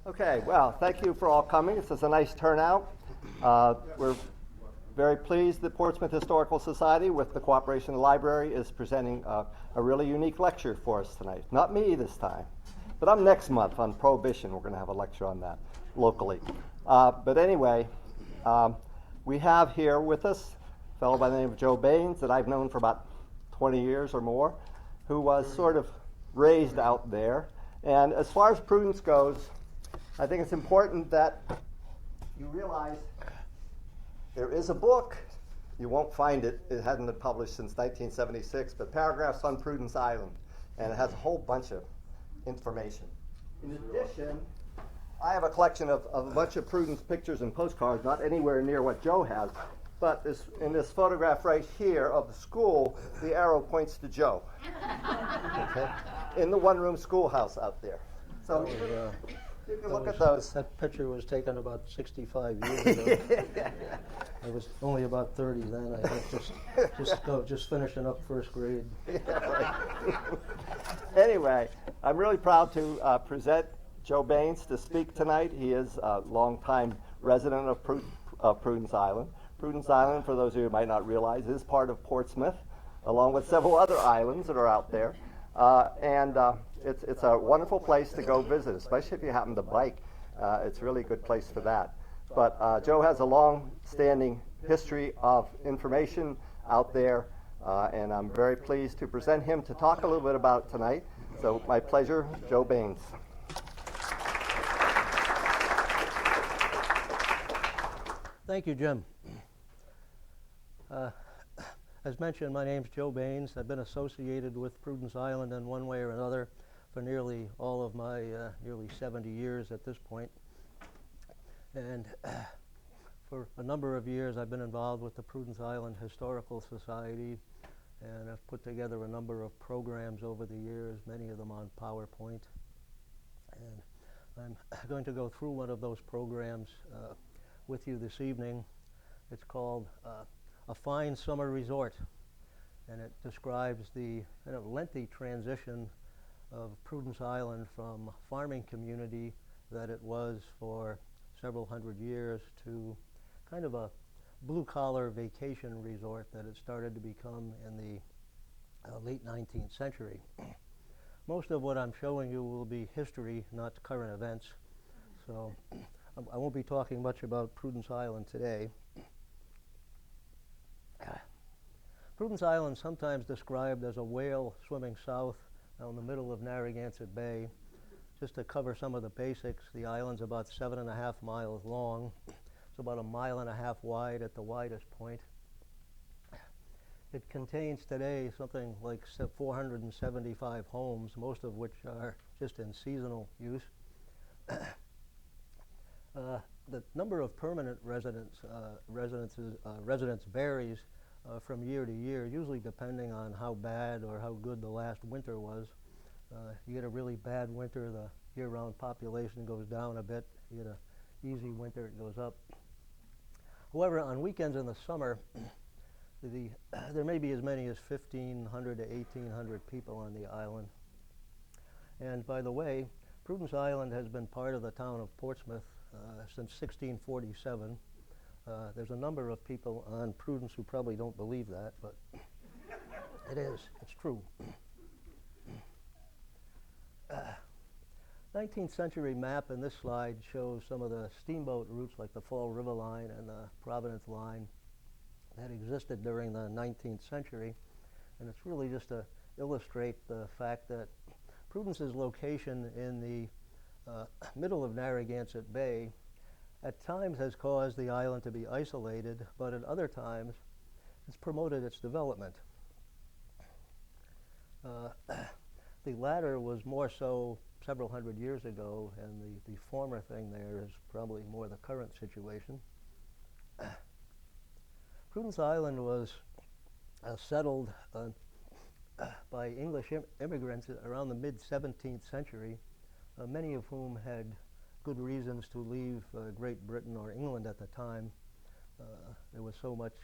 Okay, well, thank you for all coming. This is a nice turnout. We're very pleased that Portsmouth Historical Society, with the cooperation of the library, is presenting a really unique lecture for us tonight. Not me this time, but I'm next month on Prohibition. We're going to have a lecture on that locally. But anyway, we have here with us a fellow by the name of Joe Bains that I've known for about 20 years or more, who was sort of raised out there. And as far as Prudence goes, I think it's important that you realize there is a book. You won't find it. It hadn't been published since 1976, but Paragraphs on Prudence Island. And it has a whole bunch of information. In addition, I have a collection of a bunch of Prudence pictures and postcards, not anywhere near what Joe has, but in this photograph right here of the school, the arrow points to Joe. Okay? In the one-room schoolhouse out there. So you can look at those. That picture was taken about 65 years ago. I was only about 30 then. I was just finishing up first grade. Yeah, right. Anyway, I'm really proud to present Joe Bains to speak tonight. He is a longtime resident of Prudence Island. Prudence Island, for those of you who might not realize, is part of Portsmouth, along with several other islands that are out there. It's a wonderful place to go visit, especially if you happen to bike. It's a really good place for that. But Joe has a long-standing history of information out there, and I'm very pleased to present him to talk a little bit about it tonight. So my pleasure, Joe Bains. Thank you, Jim. As mentioned, my name's Joe Bains. I've been associated with Prudence Island in one way or another for nearly all of my nearly 70 years at this point. And for a number of years, I've been involved with the Prudence Island Historical Society, and I've put together a number of programs over the years, many of them on PowerPoint. And I'm going to go through one of those programs with you this evening. It's called A Fine Summer Resort, and it describes the lengthy transition of Prudence Island from farming community that it was for several hundred years to kind of a blue-collar vacation resort that it started to become in the late 19th century. Most of what I'm showing you will be history, not current events, so I won't be talking much about Prudence Island today. Prudence Island, sometimes described as a whale swimming south down the middle of Narragansett Bay. Just to cover some of the basics, the island's about 7.5 miles long. It's about 1.5 miles wide at the widest point. It contains today something like 475 homes, most of which are just in seasonal use. The number of permanent residents varies from year to year, usually depending on how bad or how good the last winter was. You get a really bad winter, the year-round population goes down a bit. You get an easy winter, it goes up. However, on weekends in the summer, there may be as many as 1,500 to 1,800 people on the island. And by the way, Prudence Island has been part of the town of Portsmouth since 1647. There's a number of people on Prudence who probably don't believe that, but it is. It's true. 19th century map in this slide shows some of the steamboat routes like the Fall River Line and the Providence Line that existed during the 19th century. And it's really just to illustrate the fact that Prudence's location in the middle of Narragansett Bay at times has caused the island to be isolated, but at other times it's promoted its development. The latter was more so several hundred years ago, and the former thing there is probably more the current situation. Prudence Island was settled by English immigrants around the mid-17th century, many of whom had good reasons to leave Great Britain or England at the time. There was so much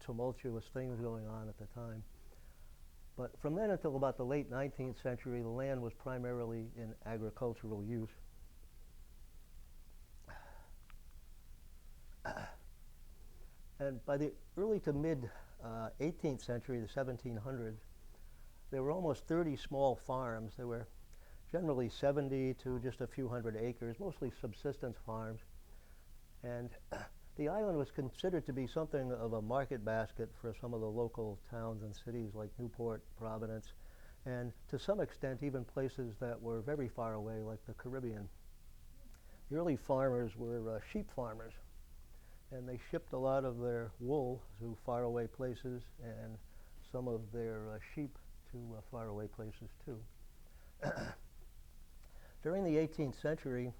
tumultuous things going on at the time. But from then until about the late 19th century, the land was primarily in agricultural use. And by the early to mid 18th century, the 1700s, there were almost 30 small farms. There were generally 70 to just a few hundred acres, mostly subsistence farms. And the island was considered to be something of a market basket for some of the local towns and cities like Newport, Providence, and to some extent even places that were very far away like the Caribbean. The early farmers were sheep farmers, and they shipped a lot of their wool to faraway places and some of their sheep to faraway places too. During the 18th century,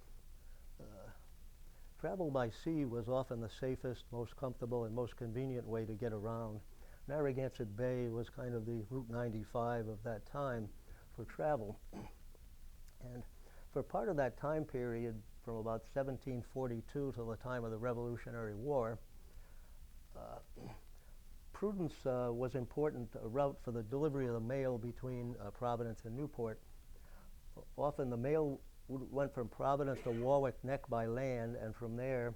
travel by sea was often the safest, most comfortable, and most convenient way to get around. Narragansett Bay was kind of the Route 95 of that time for travel. And for part of that time period, from about 1742 till the time of the Revolutionary War, Prudence was important, a route for the delivery of the mail between Providence and Newport. Often the mail went from Providence to Warwick Neck by land, and from there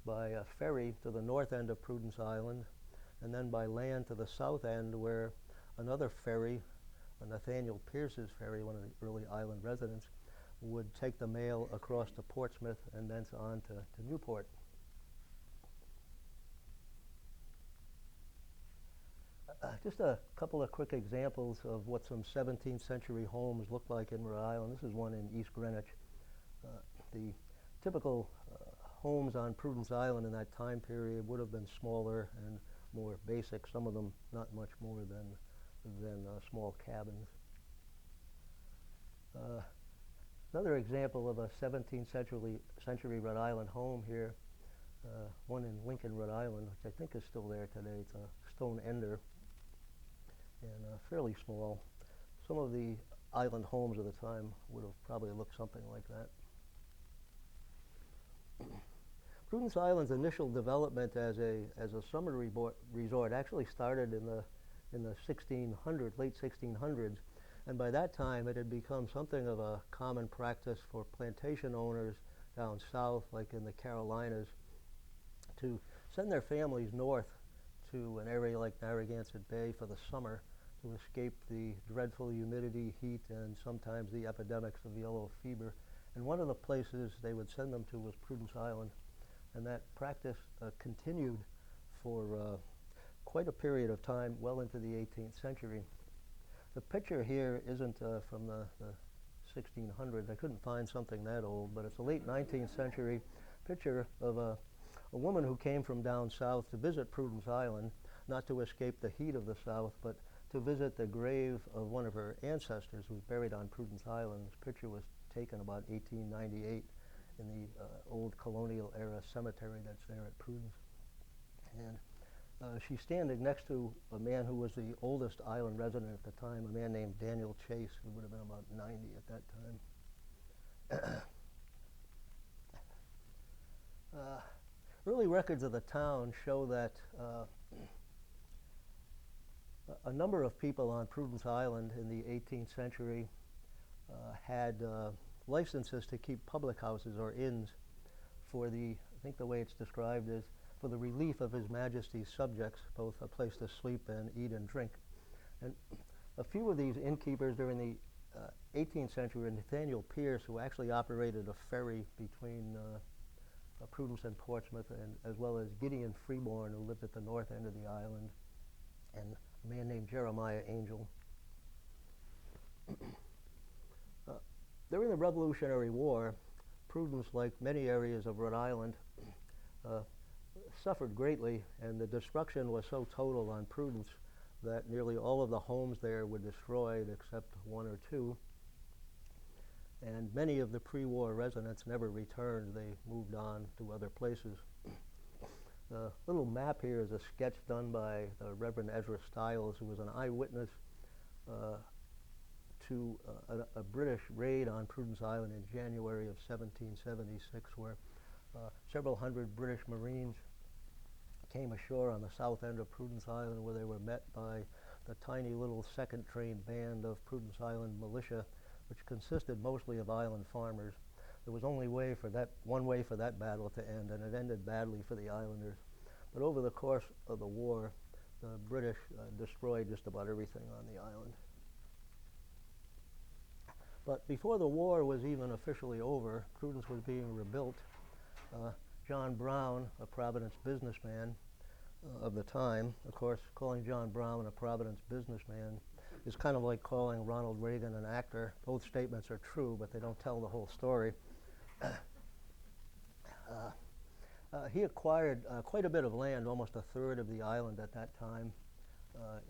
by a ferry to the north end of Prudence Island, and then by land to the south end, where another ferry, Nathaniel Pierce's ferry, one of the early island residents, would take the mail across to Portsmouth and thence on to Newport. Just a couple of quick examples of what some 17th century homes looked like in Rhode Island. This is one in East Greenwich. The typical homes on Prudence Island in that time period would have been smaller and more basic, some of them not much more than small cabins. Another example of a 17th century Rhode Island home here, one in Lincoln, Rhode Island, which I think is still there today. It's a stone ender and fairly small. Some of the island homes of the time would have probably looked something like that. Prudence Island's initial development as a summer resort actually started in the 1600s, late 1600s, and by that time it had become something of a common practice for plantation owners down south, like in the Carolinas, to send their families north to an area like Narragansett Bay for the summer to escape the dreadful humidity, heat, and sometimes the epidemics of yellow fever. And one of the places they would send them to was Prudence Island, and that practice continued for quite a period of time, well into the 18th century. The picture here isn't from the 1600s. I couldn't find something that old, but it's a late 19th century picture of a woman who came from down south to visit Prudence Island, not to escape the heat of the south, but to visit the grave of one of her ancestors who was buried on Prudence Island. This picture was taken about 1898 in the old colonial era cemetery that's there at Prudence. And she's standing next to a man who was the oldest island resident at the time, a man named Daniel Chase, who would have been about 90 at that time. Early records of the town show that a number of people on Prudence Island in the 18th century had licenses to keep public houses or inns for the, I think the way it's described is, for the relief of His Majesty's subjects, both a place to sleep and eat and drink. And a few of these innkeepers during the 18th century were Nathaniel Pierce, who actually operated a ferry between Prudence and Portsmouth, and as well as Gideon Freeborn, who lived at the north end of the island, and a man named Jeremiah Angel. During the Revolutionary War, Prudence, like many areas of Rhode Island, suffered greatly, and the destruction was so total on Prudence that nearly all of the homes there were destroyed except one or two. And many of the pre-war residents never returned. They moved on to other places. The little map here is a sketch done by the Reverend Ezra Stiles, who was an eyewitness to a British raid on Prudence Island in January of 1776, where several hundred British Marines came ashore on the south end of Prudence Island, where they were met by the tiny little second train band of Prudence Island militia, which consisted mostly of island farmers. There was only one way for that battle to end, and it ended badly for the islanders. But over the course of the war, the British destroyed just about everything on the island. But before the war was even officially over, Prudence was being rebuilt. John Brown, a Providence businessman of the time, of course, calling John Brown a Providence businessman is kind of like calling Ronald Reagan an actor. Both statements are true, but they don't tell the whole story. He acquired quite a bit of land, almost a third of the island at that time,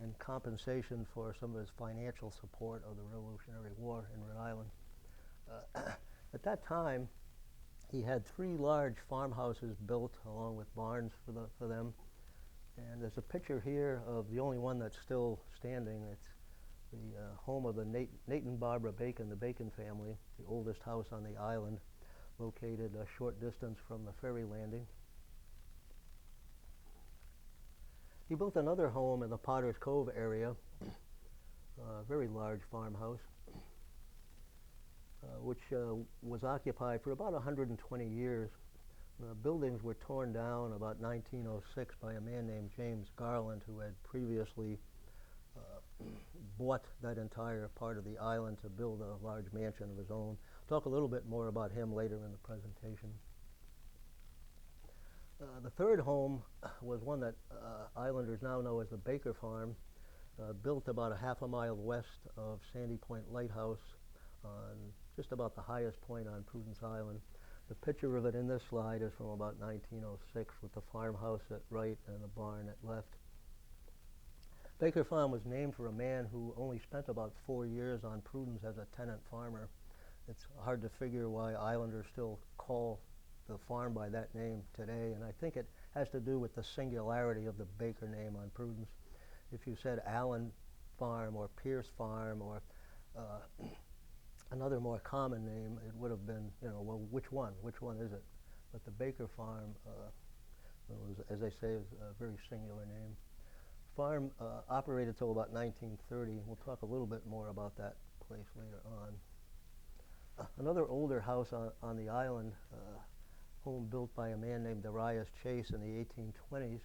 in compensation for some of his financial support of the Revolutionary War in Rhode Island. At that time, he had 3 large farmhouses built along with barns for them. And there's a picture here of the only one that's still standing. It's the home of the Nate and Barbara Bacon, the Bacon family, the oldest house on the island, located a short distance from the ferry landing. He built another home in the Potter's Cove area, a very large farmhouse, which was occupied for about 120 years. The buildings were torn down about 1906 by a man named James Garland, who had previously bought that entire part of the island to build a large mansion of his own. Talk a little bit more about him later in the presentation. The third home was one that islanders now know as the Baker Farm, built about a half a mile west of Sandy Point Lighthouse, on just about the highest point on Prudence Island. The picture of it in this slide is from about 1906, with the farmhouse at right and the barn at left. Baker Farm was named for a man who only spent about 4 years on Prudence as a tenant farmer. It's hard to figure why islanders still call the farm by that name today, and I think it has to do with the singularity of the Baker name on Prudence. If you said Allen Farm or Pierce Farm or another more common name, it would have been, well, which one is it? But the Baker Farm was, as I say, is a very singular name. Farm operated till about 1930. We'll talk a little bit more about that place later on. Another older house on the island, home built by a man named Darius Chase in the 1820s.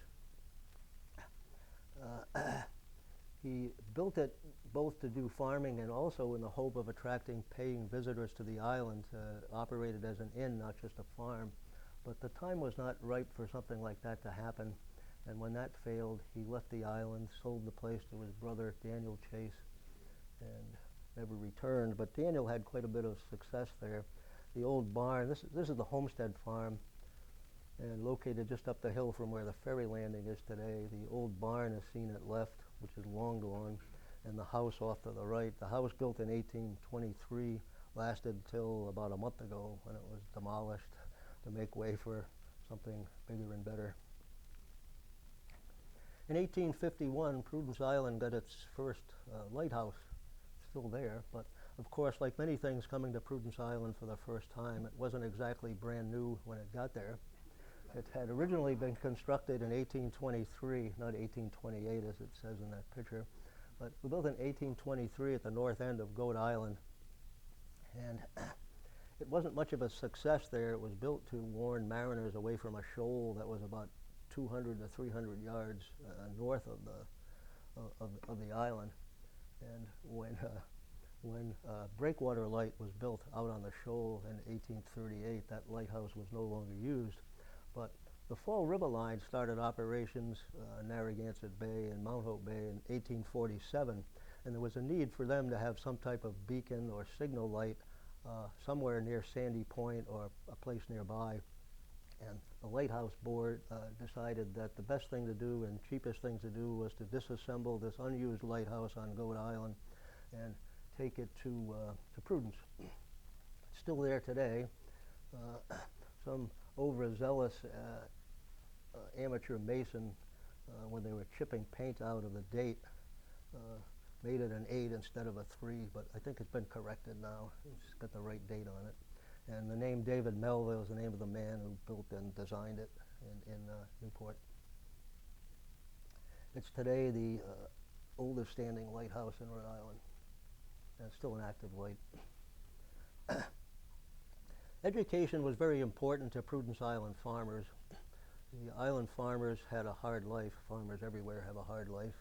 He built it both to do farming and also in the hope of attracting paying visitors to the island, operated as an inn, not just a farm. But the time was not ripe for something like that to happen, and when that failed, he left the island, sold the place to his brother, Daniel Chase, and never returned. But Daniel had quite a bit of success there. The old barn, this is the Homestead Farm, and located just up the hill from where the ferry landing is today. The old barn is seen at left, which is long gone, and the house off to the right. The house, built in 1823, lasted till about a month ago when it was demolished to make way for something bigger and better. In 1851, Prudence Island got its first lighthouse, still there, but of course, like many things coming to Prudence Island for the first time, it wasn't exactly brand new when it got there. It had originally been constructed in 1823, not 1828 as it says in that picture, but it was built in 1823 at the north end of Goat Island. And it wasn't much of a success there. It was built to warn mariners away from a shoal that was about 200 to 300 yards north of the island. And when breakwater light was built out on the shoal in 1838, that lighthouse was no longer used. But the Fall River Line started operations in Narragansett Bay and Mount Hope Bay in 1847, and there was a need for them to have some type of beacon or signal light somewhere near Sandy Point or a place nearby. And the Lighthouse Board decided that the best thing to do and cheapest thing to do was to disassemble this unused lighthouse on Goat Island and take it to Prudence. It's still there today. Some overzealous amateur mason, when they were chipping paint out of the date, made it an 8 instead of a 3, but I think it's been corrected now. It's got the right date on it. And the name David Melville is the name of the man who built and designed it in Newport. It's today the oldest standing lighthouse in Rhode Island, and it's still an active light. Education was very important to Prudence Island farmers. The island farmers had a hard life. Farmers everywhere have a hard life.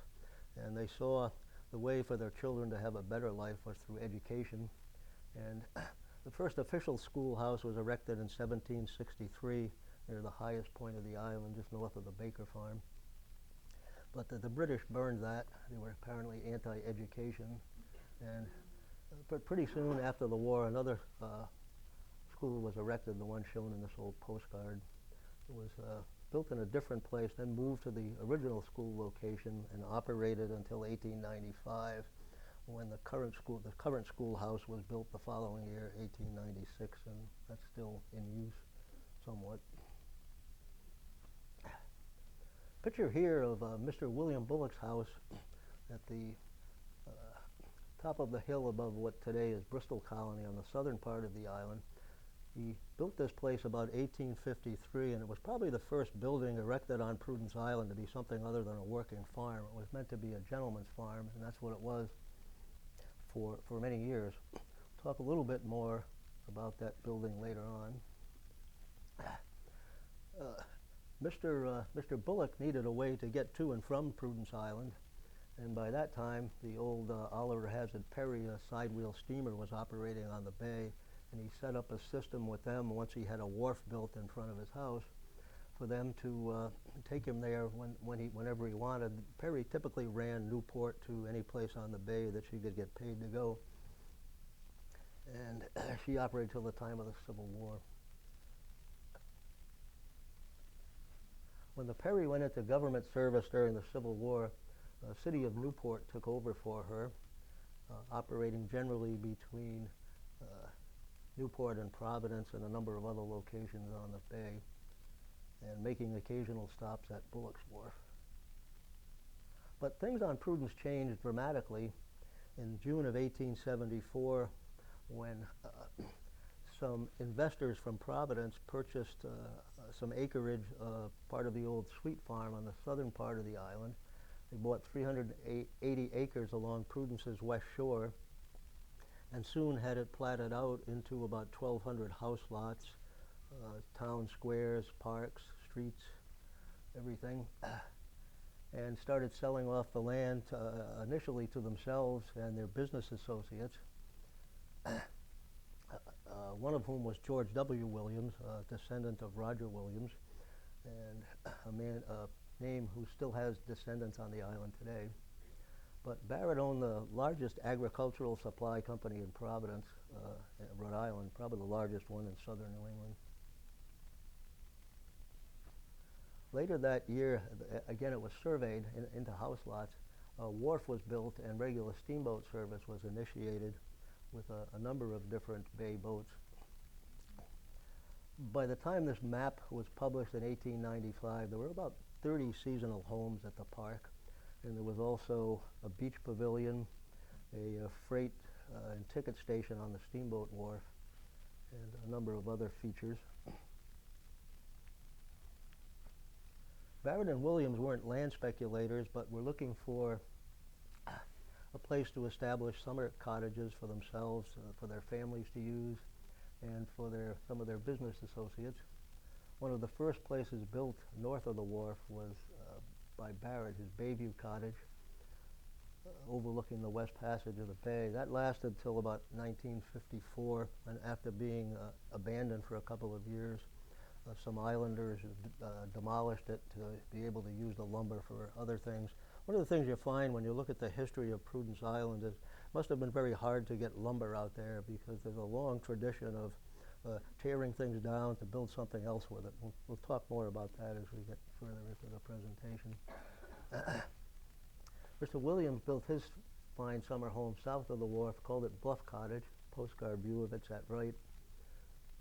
And they saw the way for their children to have a better life was through education. And the first official schoolhouse was erected in 1763 near the highest point of the island, just north of the Baker Farm. But the British burned that. They were apparently anti-education. And but pretty soon after the war, another school was erected, the one shown in this old postcard. It was built in a different place, then moved to the original school location and operated until 1895, when the current schoolhouse was built the following year, 1896, and that's still in use somewhat. Picture here of Mr. William Bullock's house at the top of the hill above what today is Bristol Colony on the southern part of the island. He built this place about 1853, and it was probably the first building erected on Prudence Island to be something other than a working farm. It was meant to be a gentleman's farm, and that's what it was for many years. Talk a little bit more about that building later on. Mr. Bullock needed a way to get to and from Prudence Island, and by that time the old Oliver Hazard Perry sidewheel steamer was operating on the bay, and he set up a system with them once he had a wharf built in front of his house for them to take him there whenever he wanted. Perry typically ran Newport to any place on the bay that she could get paid to go, and she operated till the time of the Civil War. When the Perry went into government service during the Civil War, the city of Newport took over for her, operating generally between Newport and Providence and a number of other locations on the bay, and making occasional stops at Bullock's Wharf. But things on Prudence changed dramatically in June of 1874 when some investors from Providence purchased some acreage, part of the old Sweet Farm on the southern part of the island. They bought 380 acres along Prudence's west shore, and soon had it platted out into about 1,200 house lots, town squares, parks, streets, everything, and started selling off the land initially to themselves and their business associates, one of whom was George W. Williams, a descendant of Roger Williams, and a name who still has descendants on the island today. But Barrett owned the largest agricultural supply company in Providence, Rhode Island, probably the largest one in southern New England. Later that year, again, it was surveyed into house lots. A wharf was built and regular steamboat service was initiated with a number of different bay boats. By the time this map was published in 1895, there were about 30 seasonal homes at the park, and there was also a beach pavilion, a freight and ticket station on the steamboat wharf, and a number of other features. Barrett and Williams weren't land speculators, but were looking for a place to establish summer cottages for themselves, for their families to use, and for some of their business associates. One of the first places built north of the wharf was by Barrett, his Bayview Cottage, overlooking the west passage of the bay. That lasted till about 1954, and after being abandoned for a couple of years, some islanders demolished it to be able to use the lumber for other things. One of the things you find when you look at the history of Prudence Island is it must have been very hard to get lumber out there, because there's a long tradition of tearing things down to build something else with it. We'll talk more about that as we get further into the presentation. Mr. Williams built his fine summer home south of the wharf, called it Bluff Cottage. Postcard view of it's at right.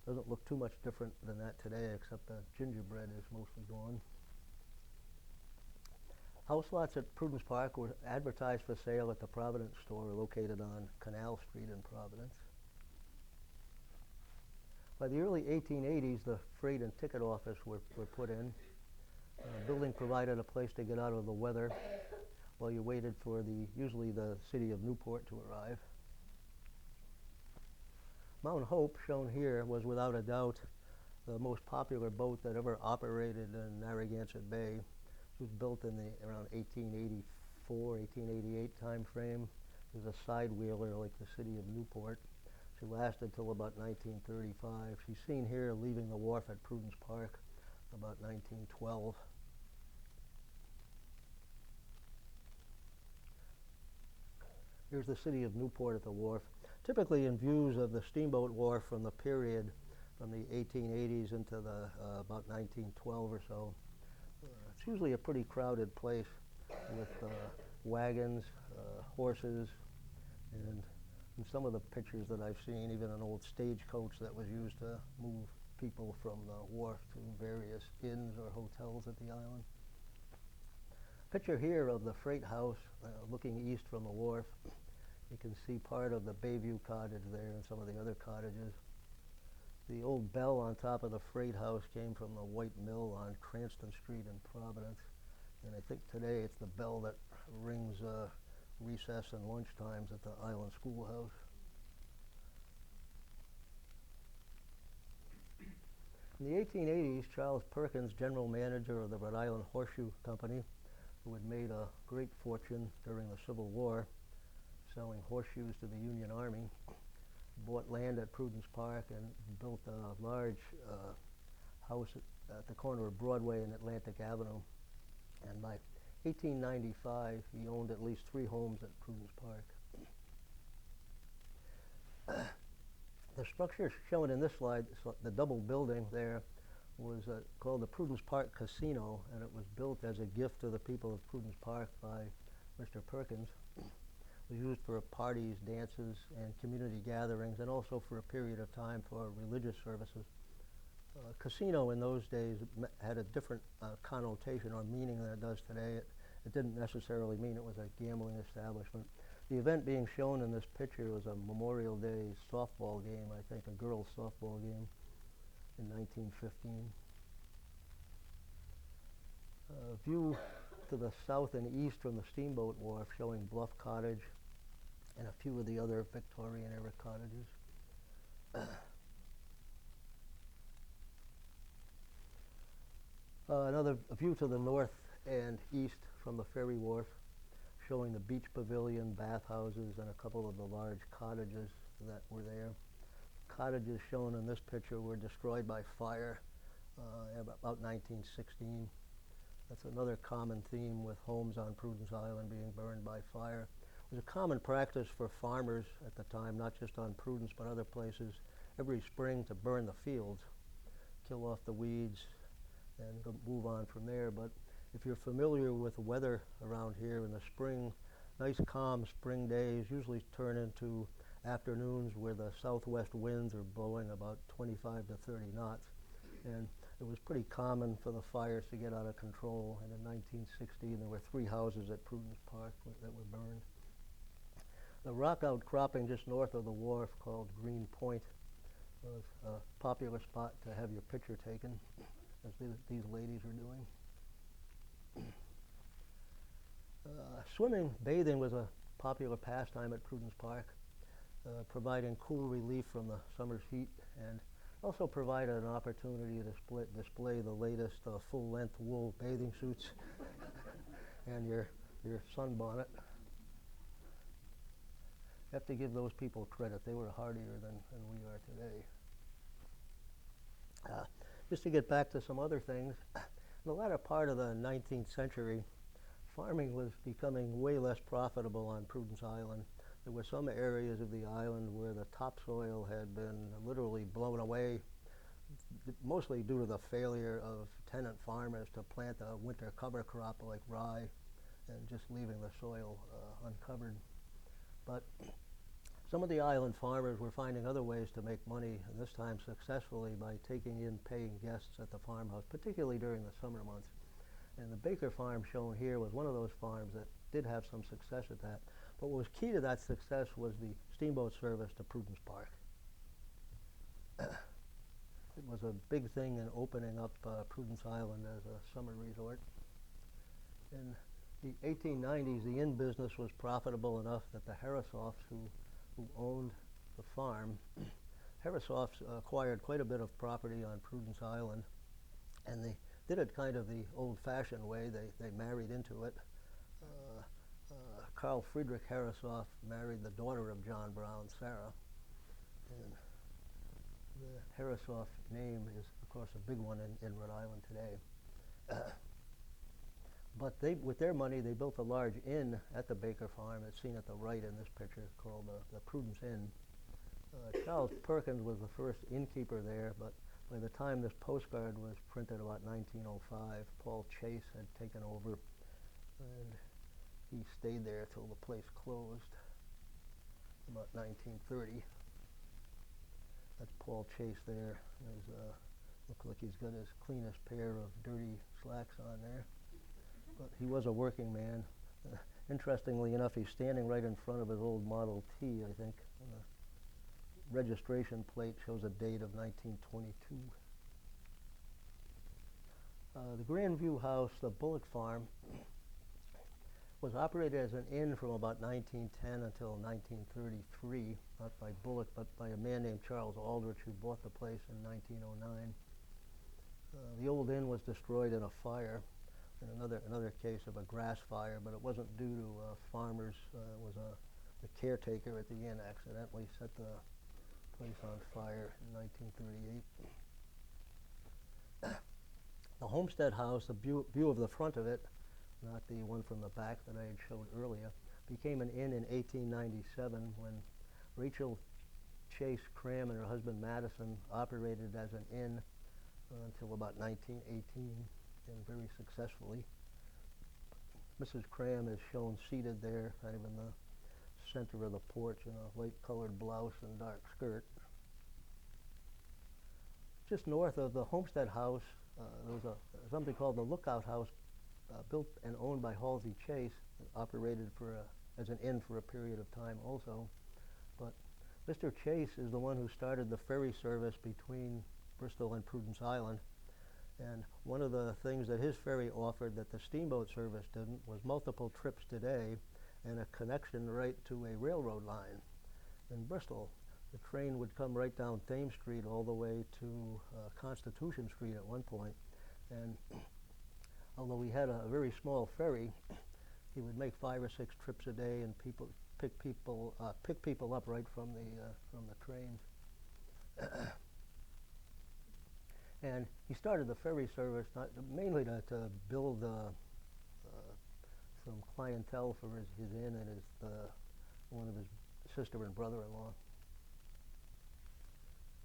Doesn't look too much different than that today, except the gingerbread is mostly gone. House lots at Prudence Park were advertised for sale at the Providence store located on Canal Street in Providence. By the early 1880s, the freight and ticket office were put in. The building provided a place to get out of the weather while you waited for usually the city of Newport to arrive. Mount Hope, shown here, was without a doubt the most popular boat that ever operated in Narragansett Bay. It was built in the around 1884, 1888 time frame. It was a side wheeler like the city of Newport. She lasted till about 1935. She's seen here leaving the wharf at Prudence Park about 1912. Here's the city of Newport at the wharf. Typically in views of the steamboat wharf from the period from the 1880s into the about 1912 or so. It's usually a pretty crowded place with wagons, horses, and in some of the pictures that I've seen, even an old stagecoach that was used to move people from the wharf to various inns or hotels at the island. Picture here of the freight house looking east from the wharf. You can see part of the Bayview cottage there and some of the other cottages. The old bell on top of the freight house came from the White Mill on Cranston Street in Providence. And I think today it's the bell that rings recess and lunch times at the Island Schoolhouse. In the 1880s, Charles Perkins, general manager of the Rhode Island Horseshoe Company, who had made a great fortune during the Civil War, selling horseshoes to the Union Army, bought land at Prudence Park and built a large house at the corner of Broadway and Atlantic Avenue. And by 1895, he owned at least 3 homes at Prudence Park. The structure shown in this slide, the double building there, was called the Prudence Park Casino, and it was built as a gift to the people of Prudence Park by Mr. Perkins. It was used for parties, dances, and community gatherings, and also for a period of time for religious services. Casino in those days had a different connotation or meaning than it does today. It didn't necessarily mean it was a gambling establishment. The event being shown in this picture was a Memorial Day softball game, I think a girls' softball game in 1915. View to the south and east from the steamboat wharf showing Bluff Cottage and a few of the other Victorian-era cottages. Another view to the north and east from the ferry wharf, showing the beach pavilion, bathhouses, and a couple of the large cottages that were there. Cottages shown in this picture were destroyed by fire about 1916. That's another common theme with homes on Prudence Island being burned by fire. It was a common practice for farmers at the time, not just on Prudence but other places, every spring to burn the fields, kill off the weeds, and go move on from there. But if you're familiar with the weather around here in the spring, nice calm spring days usually turn into afternoons where the southwest winds are blowing about 25 to 30 knots. And it was pretty common for the fires to get out of control. And in 1916, there were 3 houses at Prudence Park that were burned. The rock outcropping just north of the wharf called Green Point was a popular spot to have your picture taken, as these ladies are doing. Swimming, bathing was a popular pastime at Prudence Park, providing cool relief from the summer's heat, and also provided an opportunity to display the latest full-length wool bathing suits and your sunbonnet. You have to give those people credit. They were hardier than we are today. Just to get back to some other things, in the latter part of the 19th century, farming was becoming way less profitable on Prudence Island. There were some areas of the island where the topsoil had been literally blown away, mostly due to the failure of tenant farmers to plant a winter cover crop like rye and just leaving the soil uncovered. But some of the island farmers were finding other ways to make money, and this time successfully by taking in paying guests at the farmhouse, particularly during the summer months. And the Baker farm shown here was one of those farms that did have some success at that. But what was key to that success was the steamboat service to Prudence Park. It was a big thing in opening up Prudence Island as a summer resort. In the 1890s, the inn business was profitable enough that the Harrisoffs, who owned the farm, Harrisoffs acquired quite a bit of property on Prudence Island, and they did it kind of the old-fashioned way. They married into it. Carl Friedrich Harrisoff married the daughter of John Brown, Sarah, and the Harrisoff name is, of course, a big one in Rhode Island today. But with their money, they built a large inn at the Baker Farm. It's seen at the right in this picture, called the Prudence Inn. Charles Perkins was the first innkeeper there, but by the time this postcard was printed, about 1905, Paul Chase had taken over, and he stayed there till the place closed about 1930. That's Paul Chase there. Looks like he's got his cleanest pair of dirty slacks on there. But he was a working man. Interestingly enough, he's standing right in front of his old Model T, I think. The registration plate shows a date of 1922. The Grandview House, the Bullock Farm, was operated as an inn from about 1910 until 1933, not by Bullock, but by a man named Charles Aldrich, who bought the place in 1909. The old inn was destroyed in a fire, in another case of a grass fire, but it wasn't due to farmers. It was the caretaker at the inn accidentally set the place on fire in 1938. The Homestead House, the view of the front of it, not the one from the back that I had showed earlier, became an inn in 1897 when Rachel Chase Cram and her husband Madison operated as an inn until about 1918, and very successfully. Mrs. Cram is shown seated there, kind of in the center of the porch in a light-colored blouse and dark skirt. Just north of the Homestead House, there was something called the Lookout House, built and owned by Halsey Chase, operated as an inn for a period of time also. But Mr. Chase is the one who started the ferry service between Bristol and Prudence Island. And one of the things that his ferry offered that the steamboat service didn't was multiple trips today and a connection right to a railroad line in Bristol. The train would come right down Thames Street all the way to Constitution Street at one point. And although he had a very small ferry, he would make 5 or 6 trips a day and pick people up right from the trains. And he started the ferry service mainly to build some clientele for his inn and one of his sister and brother-in-law.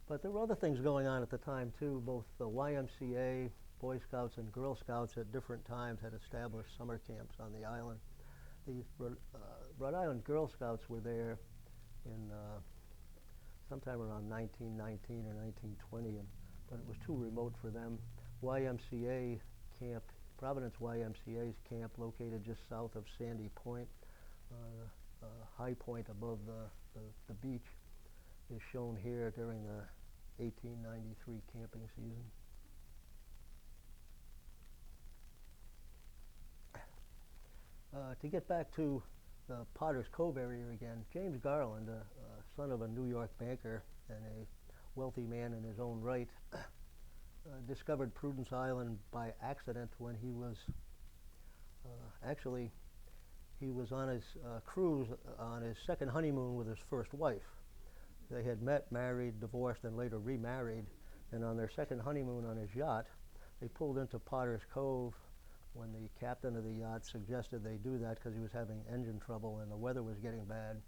But there were other things going on at the time too. Both the YMCA, Boy Scouts, and Girl Scouts at different times had established summer camps on the island. The Rhode Island Girl Scouts were there in sometime around 1919 or 1920, but it was too remote for them. YMCA camp, Providence YMCA's camp, located just south of Sandy Point, high point above the beach, is shown here during the 1893 camping season. To get back to the Potter's Cove area again, James Garland, son of a New York banker and a wealthy man in his own right, discovered Prudence Island by accident when he was he was on his cruise on his second honeymoon with his first wife. They had met, married, divorced, and later remarried, and on their second honeymoon on his yacht, they pulled into Potter's Cove when the captain of the yacht suggested they do that because he was having engine trouble and the weather was getting bad.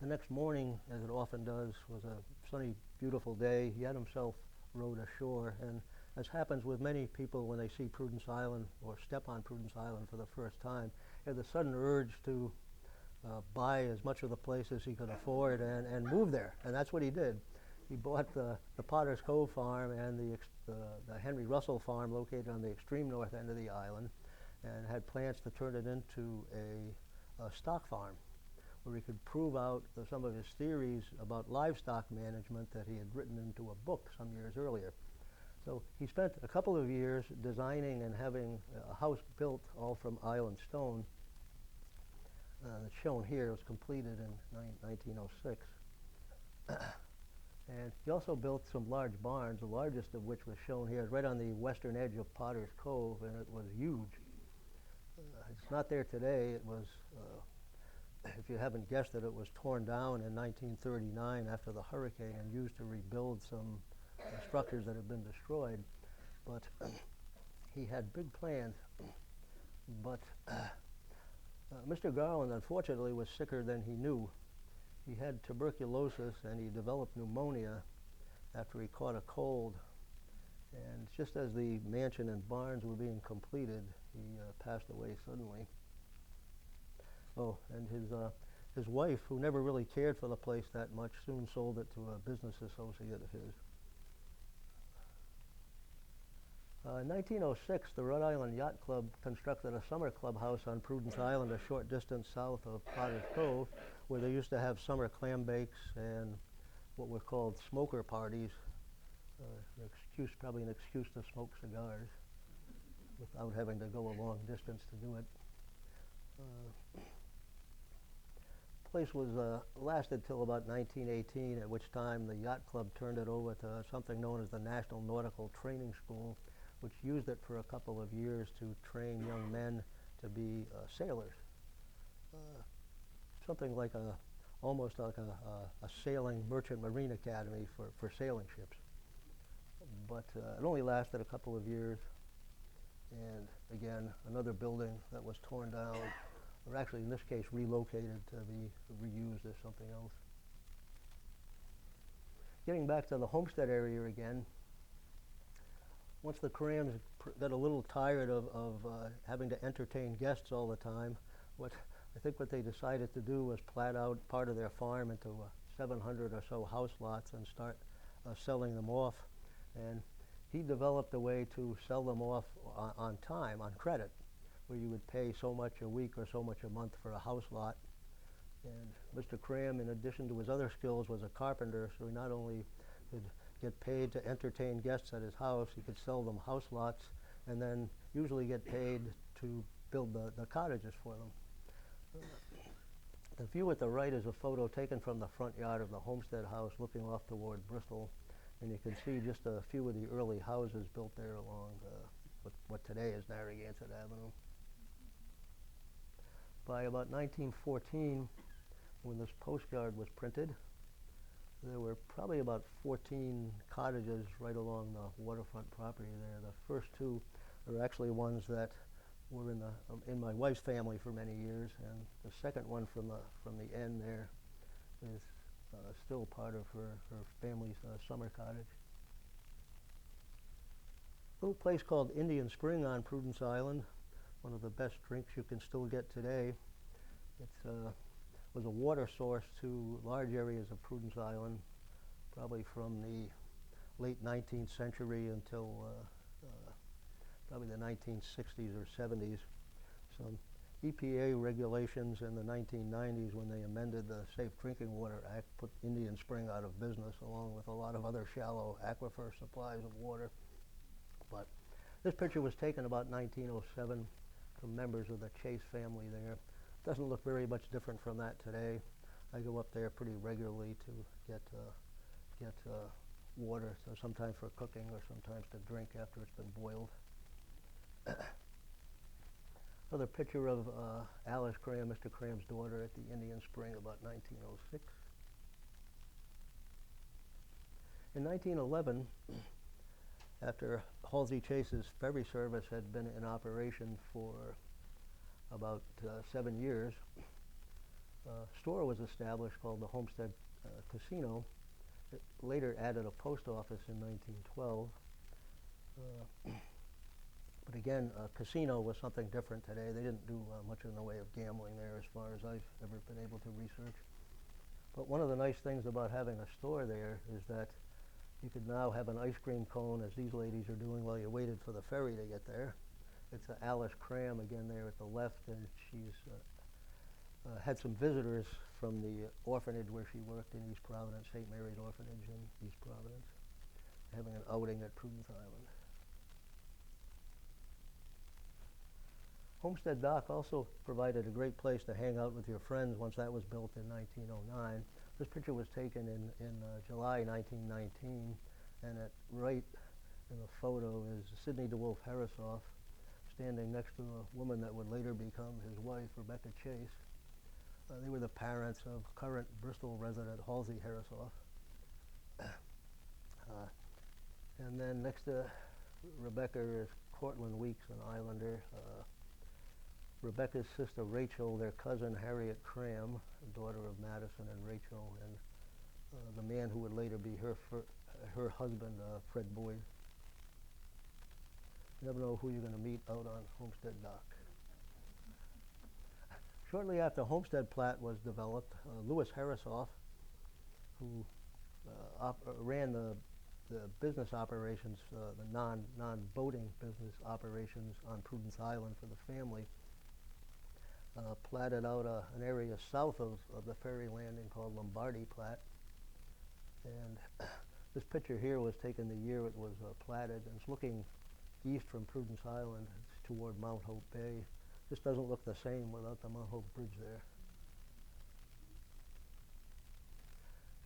The next morning, as it often does, was a sunny, beautiful day. He had himself rowed ashore, and as happens with many people when they see Prudence Island or step on Prudence Island for the first time, he had the sudden urge to buy as much of the place as he could afford and move there, and that's what he did. He bought the Potter's Cove farm and the Henry Russell farm located on the extreme north end of the island, and had plans to turn it into a stock farm where he could prove out some of his theories about livestock management that he had written into a book some years earlier. So he spent a couple of years designing and having a house built all from island stone. That's shown here. It was completed in 1906. And he also built some large barns, the largest of which was shown here, right on the western edge of Potter's Cove, and it was huge. It's not there today. It was, if you haven't guessed it, it was torn down in 1939 after the hurricane and used to rebuild some structures that had been destroyed. But he had big plans. But Mr. Garland, unfortunately, was sicker than he knew. He had tuberculosis and he developed pneumonia after he caught a cold. And just as the mansion and barns were being completed, he passed away suddenly. Oh, and his wife, who never really cared for the place that much, soon sold it to a business associate of his. In 1906, the Rhode Island Yacht Club constructed a summer clubhouse on Prudence Island, a short distance south of Potter's Cove, where they used to have summer clam bakes and what were called smoker parties. Probably an excuse to smoke cigars without having to go a long distance to do it. Place was lasted till about 1918, at which time the yacht club turned it over to something known as the National Nautical Training School, which used it for a couple of years to train young men to be sailors. Something like almost like a sailing merchant marine academy for sailing ships. But it only lasted a couple of years, and again, another building that was torn down, or actually in this case relocated to be reused as something else. Getting back to the homestead area again, once the Crams got a little tired of having to entertain guests all the time, I think what they decided to do was plat out part of their farm into 700 or so house lots and start selling them off. And he developed a way to sell them off on time, on credit, where you would pay so much a week or so much a month for a house lot. And Mr. Cram, in addition to his other skills, was a carpenter, so he not only could get paid to entertain guests at his house, he could sell them house lots and then usually get paid to build the cottages for them. The view at the right is a photo taken from the front yard of the homestead house looking off toward Bristol, and you can see just a few of the early houses built there along what today is Narragansett Avenue. By about 1914, when this postcard was printed, there were probably about 14 cottages right along the waterfront property there. The first two are actually ones that were in my wife's family for many years, and the second one from the end there is still part of her family's summer cottage. A little place called Indian Spring on Prudence Island, one of the best drinks you can still get today. It was a water source to large areas of Prudence Island, probably from the late 19th century until probably the 1960s or 70s. Some EPA regulations in the 1990s, when they amended the Safe Drinking Water Act, put Indian Spring out of business, along with a lot of other shallow aquifer supplies of water. But this picture was taken about 1907 from members of the Chase family there. Doesn't look very much different from that today. I go up there pretty regularly to get water, so sometimes for cooking or sometimes to drink after it's been boiled. Another picture of Alice Cram, Mr. Cram's daughter, at the Indian Spring about 1906. In 1911, after Halsey Chase's ferry service had been in operation for about 7 years, a store was established called the Homestead Casino. It later added a post office in 1912. But again, a casino was something different today. They didn't do much in the way of gambling there as far as I've ever been able to research. But one of the nice things about having a store there is that you could now have an ice cream cone, as these ladies are doing while you waited for the ferry to get there. It's Alice Cram again there at the left, and she's had some visitors from the orphanage where she worked in East Providence, St. Mary's Orphanage in East Providence, having an outing at Prudence Island. Homestead Dock also provided a great place to hang out with your friends once that was built in 1909. This picture was taken in July 1919, and right in the photo is Sidney DeWolf Harrisoff standing next to a woman that would later become his wife, Rebecca Chase. They were the parents of current Bristol resident Halsey Harrisoff. And then next to Rebecca is Cortlandt Weeks, an Islander. Rebecca's sister Rachel, their cousin Harriet Cram, daughter of Madison and Rachel, and the man who would later be her husband, Fred Boyd. You never know who you're going to meet out on Homestead Dock. Shortly after Homestead Plat was developed, Lewis Harrisoff, who ran the business operations, the non-boating business operations on Prudence Island for the family, platted out an area south of the ferry landing called Lombardy Plat. And this picture here was taken the year it was platted, and it's looking east from Prudence Island toward Mount Hope Bay. This doesn't look the same without the Mount Hope Bridge there.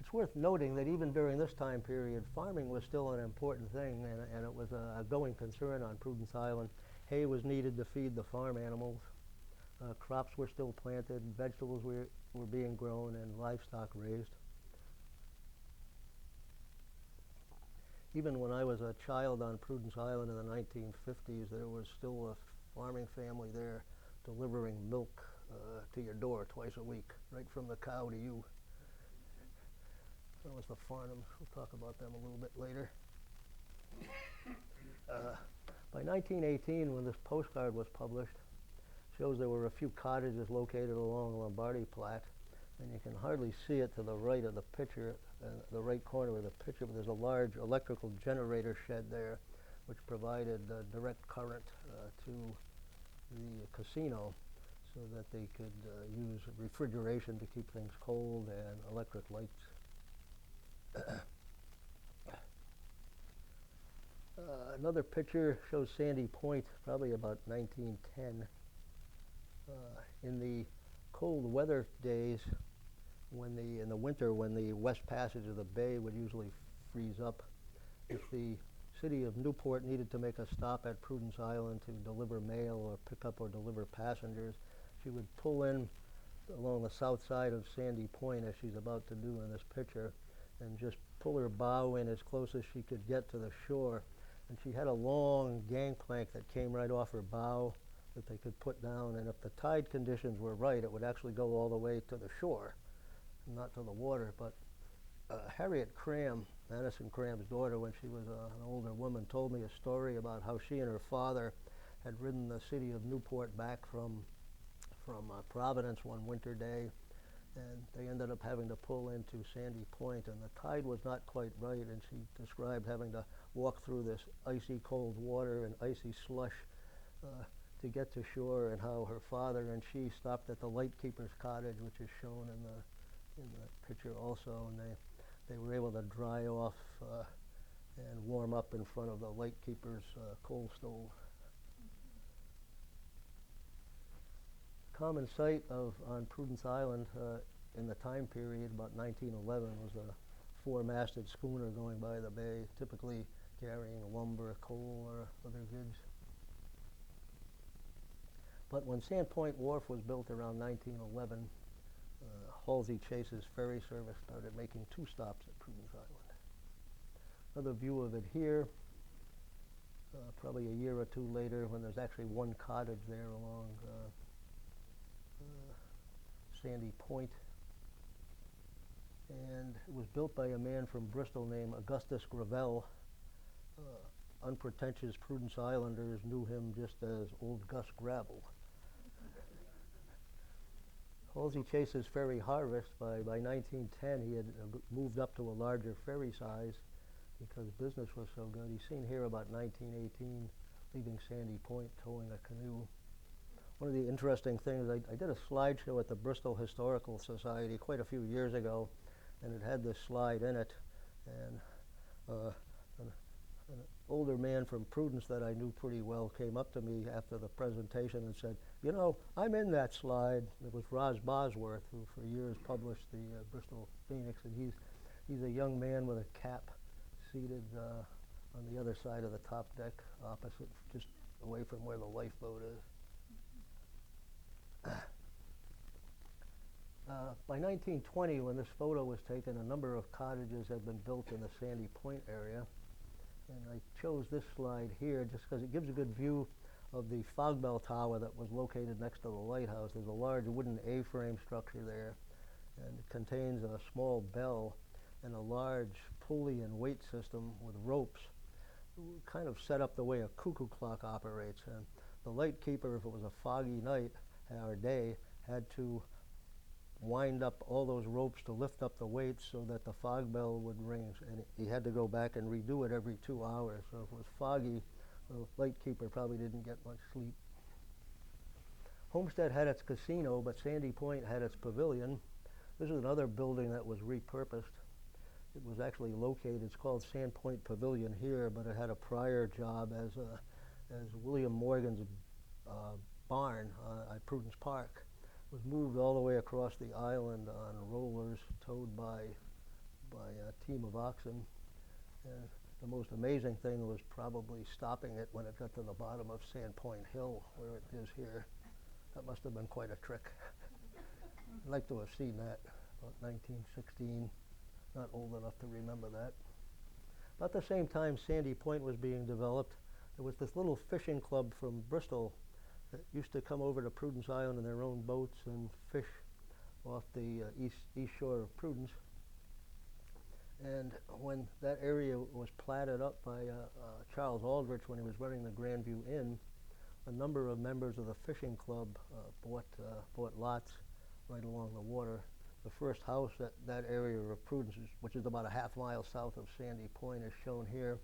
It's worth noting that even during this time period, farming was still an important thing, and it was a going concern on Prudence Island. Hay was needed to feed the farm animals. Crops were still planted, vegetables were being grown, and livestock raised. Even when I was a child on Prudence Island in the 1950s, there was still a farming family there delivering milk to your door twice a week, right from the cow to you. That was the Farnhams. We'll talk about them a little bit later. By 1918, when this postcard was published, shows there were a few cottages located along Lombardy Plat, and you can hardly see it to the right of the picture, the right corner of the picture, but there's a large electrical generator shed there which provided direct current to the casino so that they could use refrigeration to keep things cold and electric lights. Another picture shows Sandy Point, probably about 1910. In the cold weather days, in the winter, when the west passage of the bay would usually freeze up, if the city of Newport needed to make a stop at Prudence Island to deliver mail or pick up or deliver passengers, she would pull in along the south side of Sandy Point, as she's about to do in this picture, and just pull her bow in as close as she could get to the shore. And she had a long gangplank that came right off her bow that they could put down, and if the tide conditions were right, it would actually go all the way to the shore, not to the water. But Harriet Cram, Madison Cram's daughter, when she was an older woman, told me a story about how she and her father had ridden the city of Newport back from Providence one winter day, and they ended up having to pull into Sandy Point, and the tide was not quite right, and she described having to walk through this icy cold water and icy slush to get to shore, and how her father and she stopped at the lightkeeper's cottage, which is shown in the picture also, and they were able to dry off and warm up in front of the lightkeeper's coal stove. Common sight on Prudence Island in the time period, about 1911, was a four-masted schooner going by the bay, typically carrying lumber, coal, or other goods. But when Sandpoint Wharf was built around 1911, Halsey Chase's ferry service started making two stops at Prudence Island. Another view of it here, probably a year or two later, when there's actually one cottage there along Sandy Point. And it was built by a man from Bristol named Augustus Gravel. Unpretentious Prudence Islanders knew him just as Old Gus Gravel. Halsey Chase's ferry harvest, by 1910, he had moved up to a larger ferry size because business was so good. He's seen here about 1918, leaving Sandy Point, towing a canoe. One of the interesting things, I did a slideshow at the Bristol Historical Society quite a few years ago, and it had this slide in it, and an older man from Prudence that I knew pretty well came up to me after the presentation and said, "You know, I'm in that slide." It was Roz Bosworth, who for years published the Bristol Phoenix, and he's a young man with a cap, seated on the other side of the top deck, opposite, just away from where the lifeboat is. By 1920, when this photo was taken, a number of cottages had been built in the Sandy Point area. And I chose this slide here just because it gives a good view of the fog bell tower that was located next to the lighthouse. There's a large wooden A-frame structure there, and it contains a small bell and a large pulley and weight system with ropes, kind of set up the way a cuckoo clock operates. And the light keeper, if it was a foggy night or day, had to wind up all those ropes to lift up the weights so that the fog bell would ring, and he had to go back and redo it every 2 hours. So if it was foggy, the lightkeeper probably didn't get much sleep. Homestead had its casino, but Sandy Point had its pavilion. This is another building that was repurposed. It was actually located, it's called Sand Point Pavilion here, but it had a prior job as William Morgan's barn at Prudence Park. Was moved all the way across the island on rollers towed by a team of oxen. And the most amazing thing was probably stopping it when it got to the bottom of Sand Point Hill, where it is here. That must have been quite a trick. I'd like to have seen that, about 1916. Not old enough to remember that. About the same time Sandy Point was being developed, there was this little fishing club from Bristol that used to come over to Prudence Island in their own boats and fish off the east shore of Prudence. And when that area was platted up by Charles Aldrich when he was running the Grandview Inn, a number of members of the fishing club bought lots right along the water. The first house at that area of Prudence, which is about a half mile south of Sandy Point, is shown here.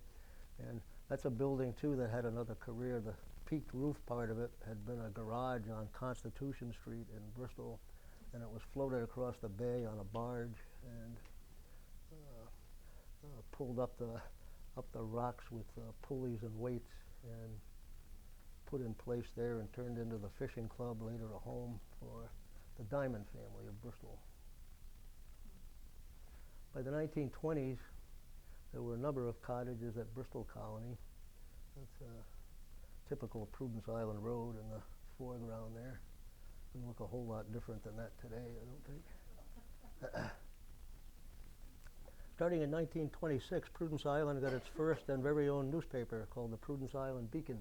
And that's a building, too, that had another career. The peaked roof part of it had been a garage on Constitution Street in Bristol, and it was floated across the bay on a barge and pulled up the rocks with pulleys and weights and put in place there and turned into the fishing club, later a home for the Diamond family of Bristol. By the 1920s, there were a number of cottages at Bristol Colony. That's typical Prudence Island Road in the foreground there. Doesn't look a whole lot different than that today, I don't think. Starting in 1926, Prudence Island got its first and very own newspaper called the Prudence Island Beacon.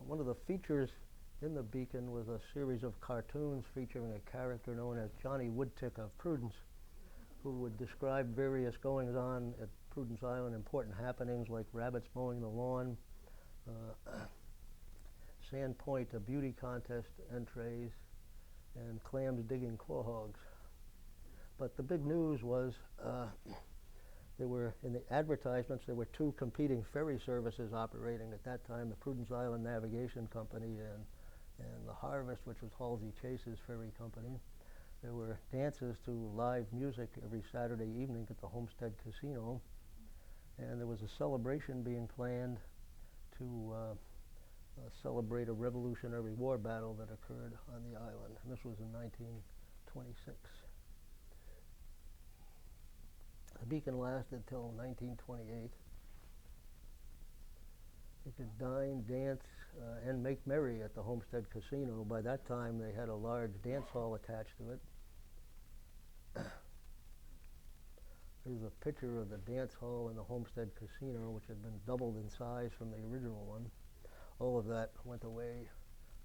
One of the features in the Beacon was a series of cartoons featuring a character known as Johnny Woodtick of Prudence, who would describe various goings-on at Prudence Island, important happenings like rabbits mowing the lawn, Sand Point, a beauty contest entrees, and clams digging quahogs. But the big news was there were, in the advertisements, there were two competing ferry services operating at that time, the Prudence Island Navigation Company and the Harvest, which was Halsey Chase's ferry company. There were dances to live music every Saturday evening at the Homestead Casino, and there was a celebration being planned to celebrate a Revolutionary War battle that occurred on the island, and this was in 1926. The Beacon lasted till 1928. You could dine, dance, and make merry at the Homestead Casino. By that time, they had a large dance hall attached to it. Here's a picture of the dance hall in the Homestead Casino, which had been doubled in size from the original one. All of that went away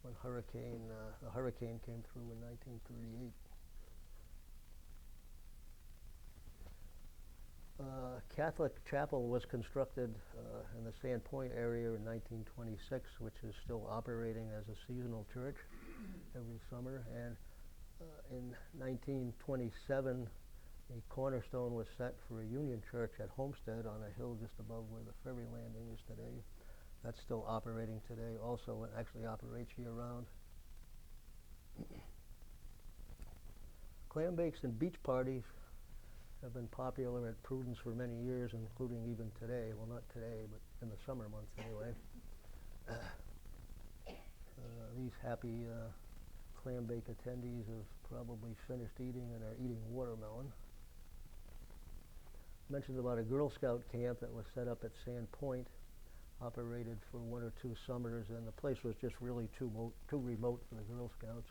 when the hurricane came through in 1938. Catholic chapel was constructed in the Sand Point area in 1926, which is still operating as a seasonal church every summer. And in 1927, a cornerstone was set for a Union church at Homestead on a hill just above where the ferry landing is today. That's still operating today. Also, it actually operates year-round. Clam bakes and beach parties have been popular at Prudence for many years, including even today. Well, not today, but in the summer months anyway. These happy clam bake attendees have probably finished eating and are eating watermelon. Mentioned about a Girl Scout camp that was set up at Sand Point, operated for 1 or 2 summers, and the place was just really too remote for the Girl Scouts.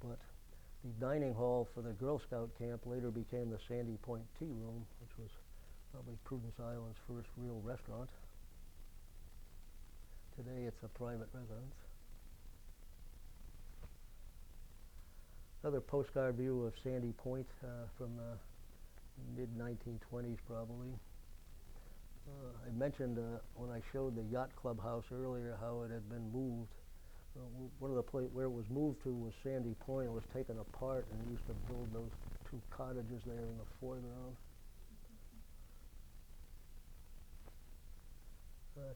But the dining hall for the Girl Scout camp later became the Sandy Point Tea Room, which was probably Prudence Island's first real restaurant. Today it's a private residence. Another postcard view of Sandy Point from the mid-1920s probably. I mentioned when I showed the yacht clubhouse earlier how it had been moved. One of the where it was moved to was Sandy Point. It was taken apart, and they used to build those 2 cottages there in the foreground.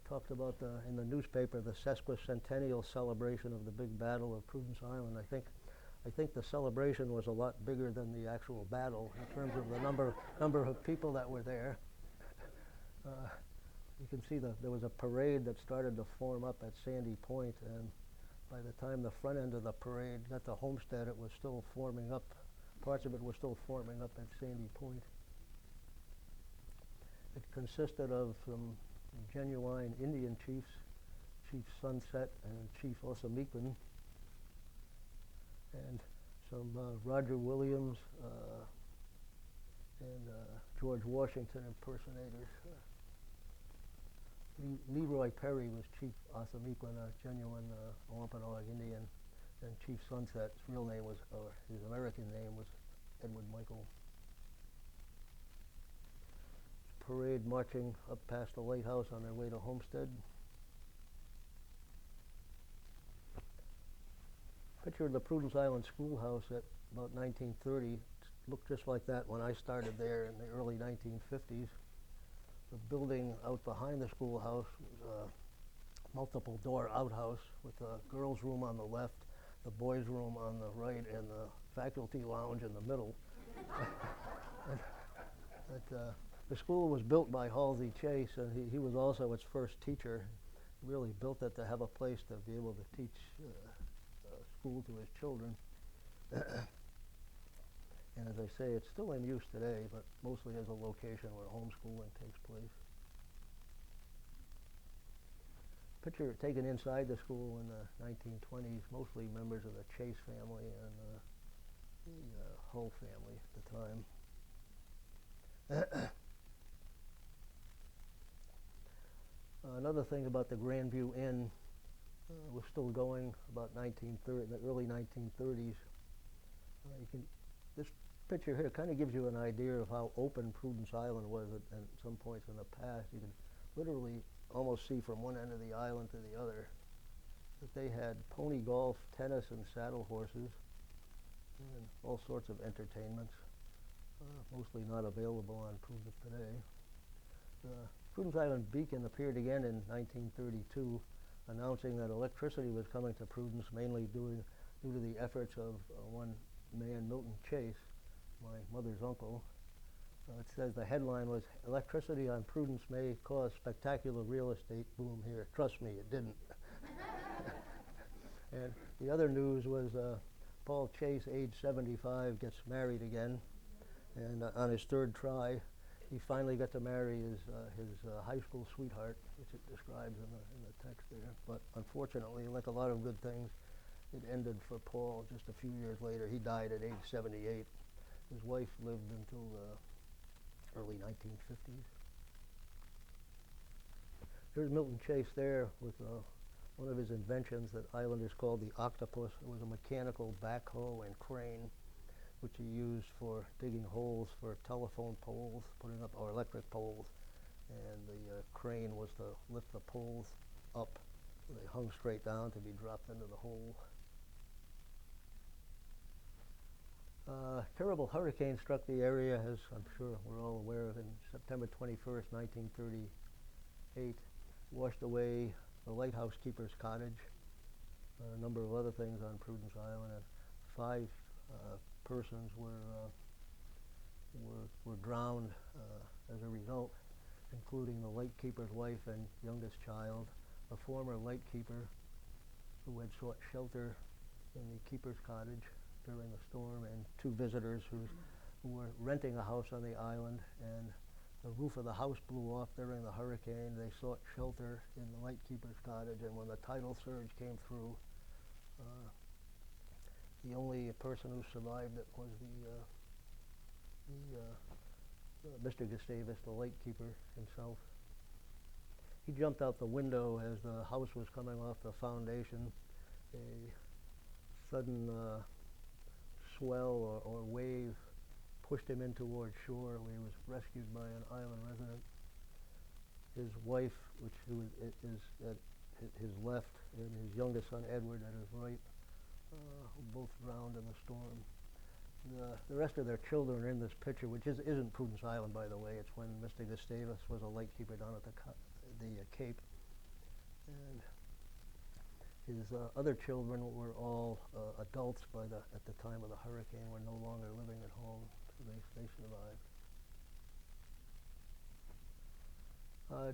Talked about in the newspaper the sesquicentennial celebration of the big battle of Prudence Island. I think the celebration was a lot bigger than the actual battle in terms of the number of people that were there. You can see there was a parade that started to form up at Sandy Point, and by the time the front end of the parade got to Homestead, it was still forming up. Parts of it were still forming up at Sandy Point. It consisted of some genuine Indian chiefs, Chief Sunset and Chief Osamequin, and some Roger Williams and George Washington impersonators. Leroy Perry was Chief Osamequin, a genuine Wampanoag Indian, and Chief Sunset's real name was, or his American name was Edward Michael. Parade marching up past the lighthouse on their way to Homestead. Picture of the Prudence Island Schoolhouse at about 1930. Looked just like that when I started there in the early 1950s. The building out behind the schoolhouse was a multiple door outhouse with the girls' room on the left, the boys' room on the right, and the faculty lounge in the middle. The school was built by Halsey Chase, and he was also its first teacher. He really built it to have a place to be able to teach school to his children. And as I say, it's still in use today, but mostly as a location where homeschooling takes place. Picture taken inside the school in the 1920s, mostly members of the Chase family and the Hull family at the time. Another thing about the Grandview Inn was still going about the early 1930s. This picture here kind of gives you an idea of how open Prudence Island was at some points in the past. You can literally almost see from one end of the island to the other that they had pony golf, tennis, and saddle horses, and all sorts of entertainments, mostly not available on Prudence today. The Prudence Island Beacon appeared again in 1932, announcing that electricity was coming to Prudence, mainly due to the efforts of one man, Milton Chase, my mother's uncle. It says the headline was, "Electricity on Prudence may cause spectacular real estate boom here." Trust me, it didn't. And the other news was Paul Chase, age 75, gets married again, and on his 3rd try, he finally got to marry his high school sweetheart, which it describes in the text there. But unfortunately, like a lot of good things, it ended for Paul just a few years later. He died at age 78. His wife lived until the early 1950s. Here's Milton Chase there with one of his inventions that islanders called the octopus. It was a mechanical backhoe and crane, which he used for digging holes for telephone poles, putting up or electric poles, and the crane was to lift the poles up so they hung straight down to be dropped into the hole. Terrible hurricane struck the area, as I'm sure we're all aware of, in September 21st, 1938, washed away the lighthouse keeper's cottage, a number of other things on Prudence Island, and 5 persons were were drowned as a result, including the lightkeeper's wife and youngest child, a former lightkeeper who had sought shelter in the keeper's cottage during the storm, and two visitors who were renting a house on the island, and the roof of the house blew off during the hurricane. They sought shelter in the lightkeeper's cottage, and when the tidal surge came through, the only person who survived it was Mr. Gustavus, the lightkeeper himself. He jumped out the window as the house was coming off the foundation. A sudden swell or wave pushed him in toward shore, where he was rescued by an island resident. His wife, who is at his left, and his youngest son, Edward, at his right, both drowned in the storm. The rest of their children are in this picture, which isn't Prudence Island, by the way. It's when Mr. Gustavus was a lightkeeper down at the Cape. And his other children were all adults at the time of the hurricane, were no longer living at home, so they survived.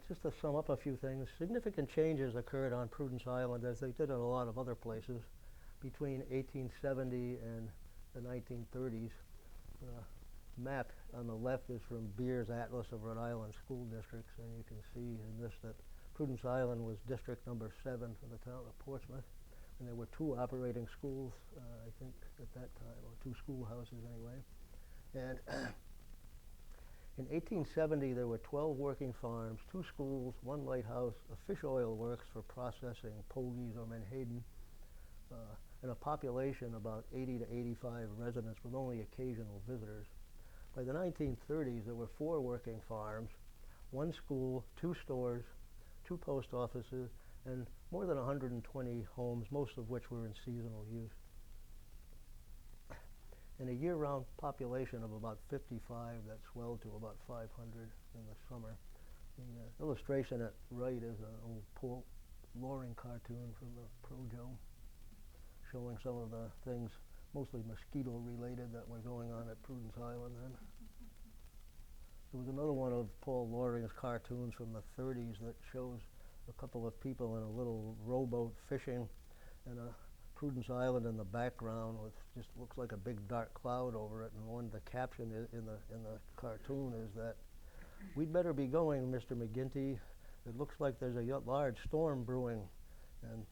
Just to sum up a few things, significant changes occurred on Prudence Island, as they did in a lot of other places, between 1870 and the 1930s. Map on the left is from Beer's Atlas of Rhode Island School Districts, and you can see in this that Prudence Island was district number 7 for the town of Portsmouth, and there were 2 operating schools, I think, at that time, or 2 schoolhouses anyway. And in 1870, there were 12 working farms, 2 schools, 1 lighthouse, a fish oil works for processing pogies or menhaden, and a population about 80 to 85 residents with only occasional visitors. By the 1930s, there were 4 working farms, 1 school, 2 stores, 2 post offices, and more than 120 homes, most of which were in seasonal use. And a year-round population of about 55 that swelled to about 500 in the summer. The illustration at right is an old Paul Loring cartoon from the Projo, showing some of the things, mostly mosquito-related, that were going on at Prudence Island then. There was another one of Paul Loring's cartoons from the 30s that shows a couple of people in a little rowboat fishing, and Prudence Island in the background with just looks like a big dark cloud over it. And the caption in the cartoon is that, "We'd better be going, Mr. McGinty. It looks like there's a large storm brewing." And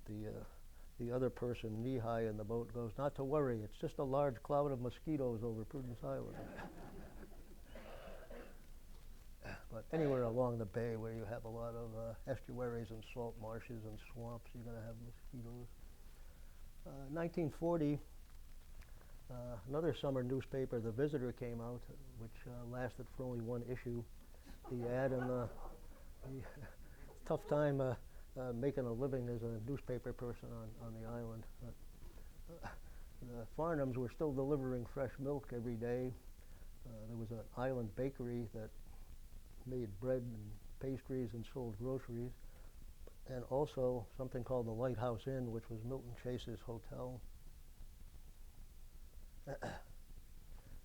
the other person, knee-high in the boat, goes, "Not to worry, it's just a large cloud of mosquitoes over Prudence Island." But anywhere along the bay where you have a lot of estuaries and salt marshes and swamps, you're going to have mosquitoes. 1940, another summer newspaper, The Visitor, came out, which lasted for only 1 issue. The ad and the tough time making a living as a newspaper person on the island. The Farnhams were still delivering fresh milk every day. There was an island bakery that made bread and pastries and sold groceries, and also something called the Lighthouse Inn, which was Milton Chase's hotel.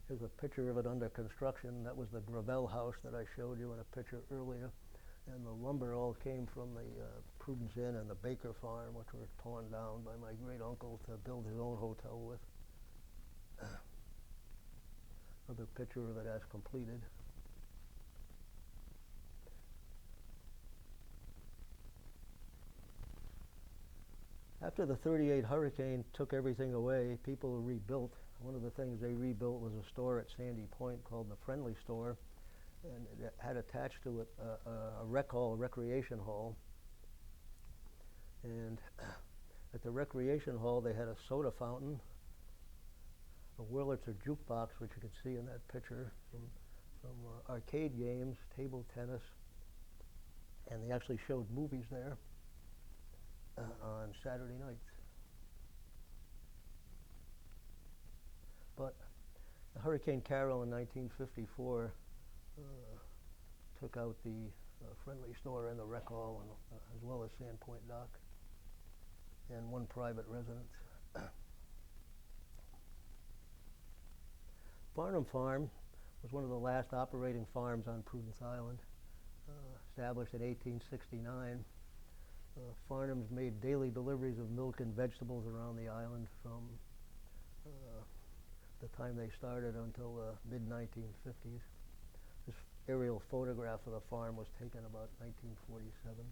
Here's a picture of it under construction. That was the Gravel house that I showed you in a picture earlier. And the lumber all came from the Prudence Inn and the Baker Farm, which were torn down by my great-uncle to build his own hotel with. Another picture of it as completed. After the 38 hurricane took everything away, people rebuilt. One of the things they rebuilt was a store at Sandy Point called the Friendly Store, and it had attached to it a rec hall, a recreation hall. And at the recreation hall, they had a soda fountain, a Wurlitzer jukebox, which you can see in that picture, some arcade games, table tennis, and they actually showed movies there on Saturday nights. But Hurricane Carol in 1954 took out the Friendly Store and the rec hall, and, as well as Sandpoint Dock, and 1 private residence. Farnham Farm was one of the last operating farms on Prudence Island, established in 1869. Farnham's made daily deliveries of milk and vegetables around the island from the time they started until the mid-1950s. This aerial photograph of the farm was taken about 1947.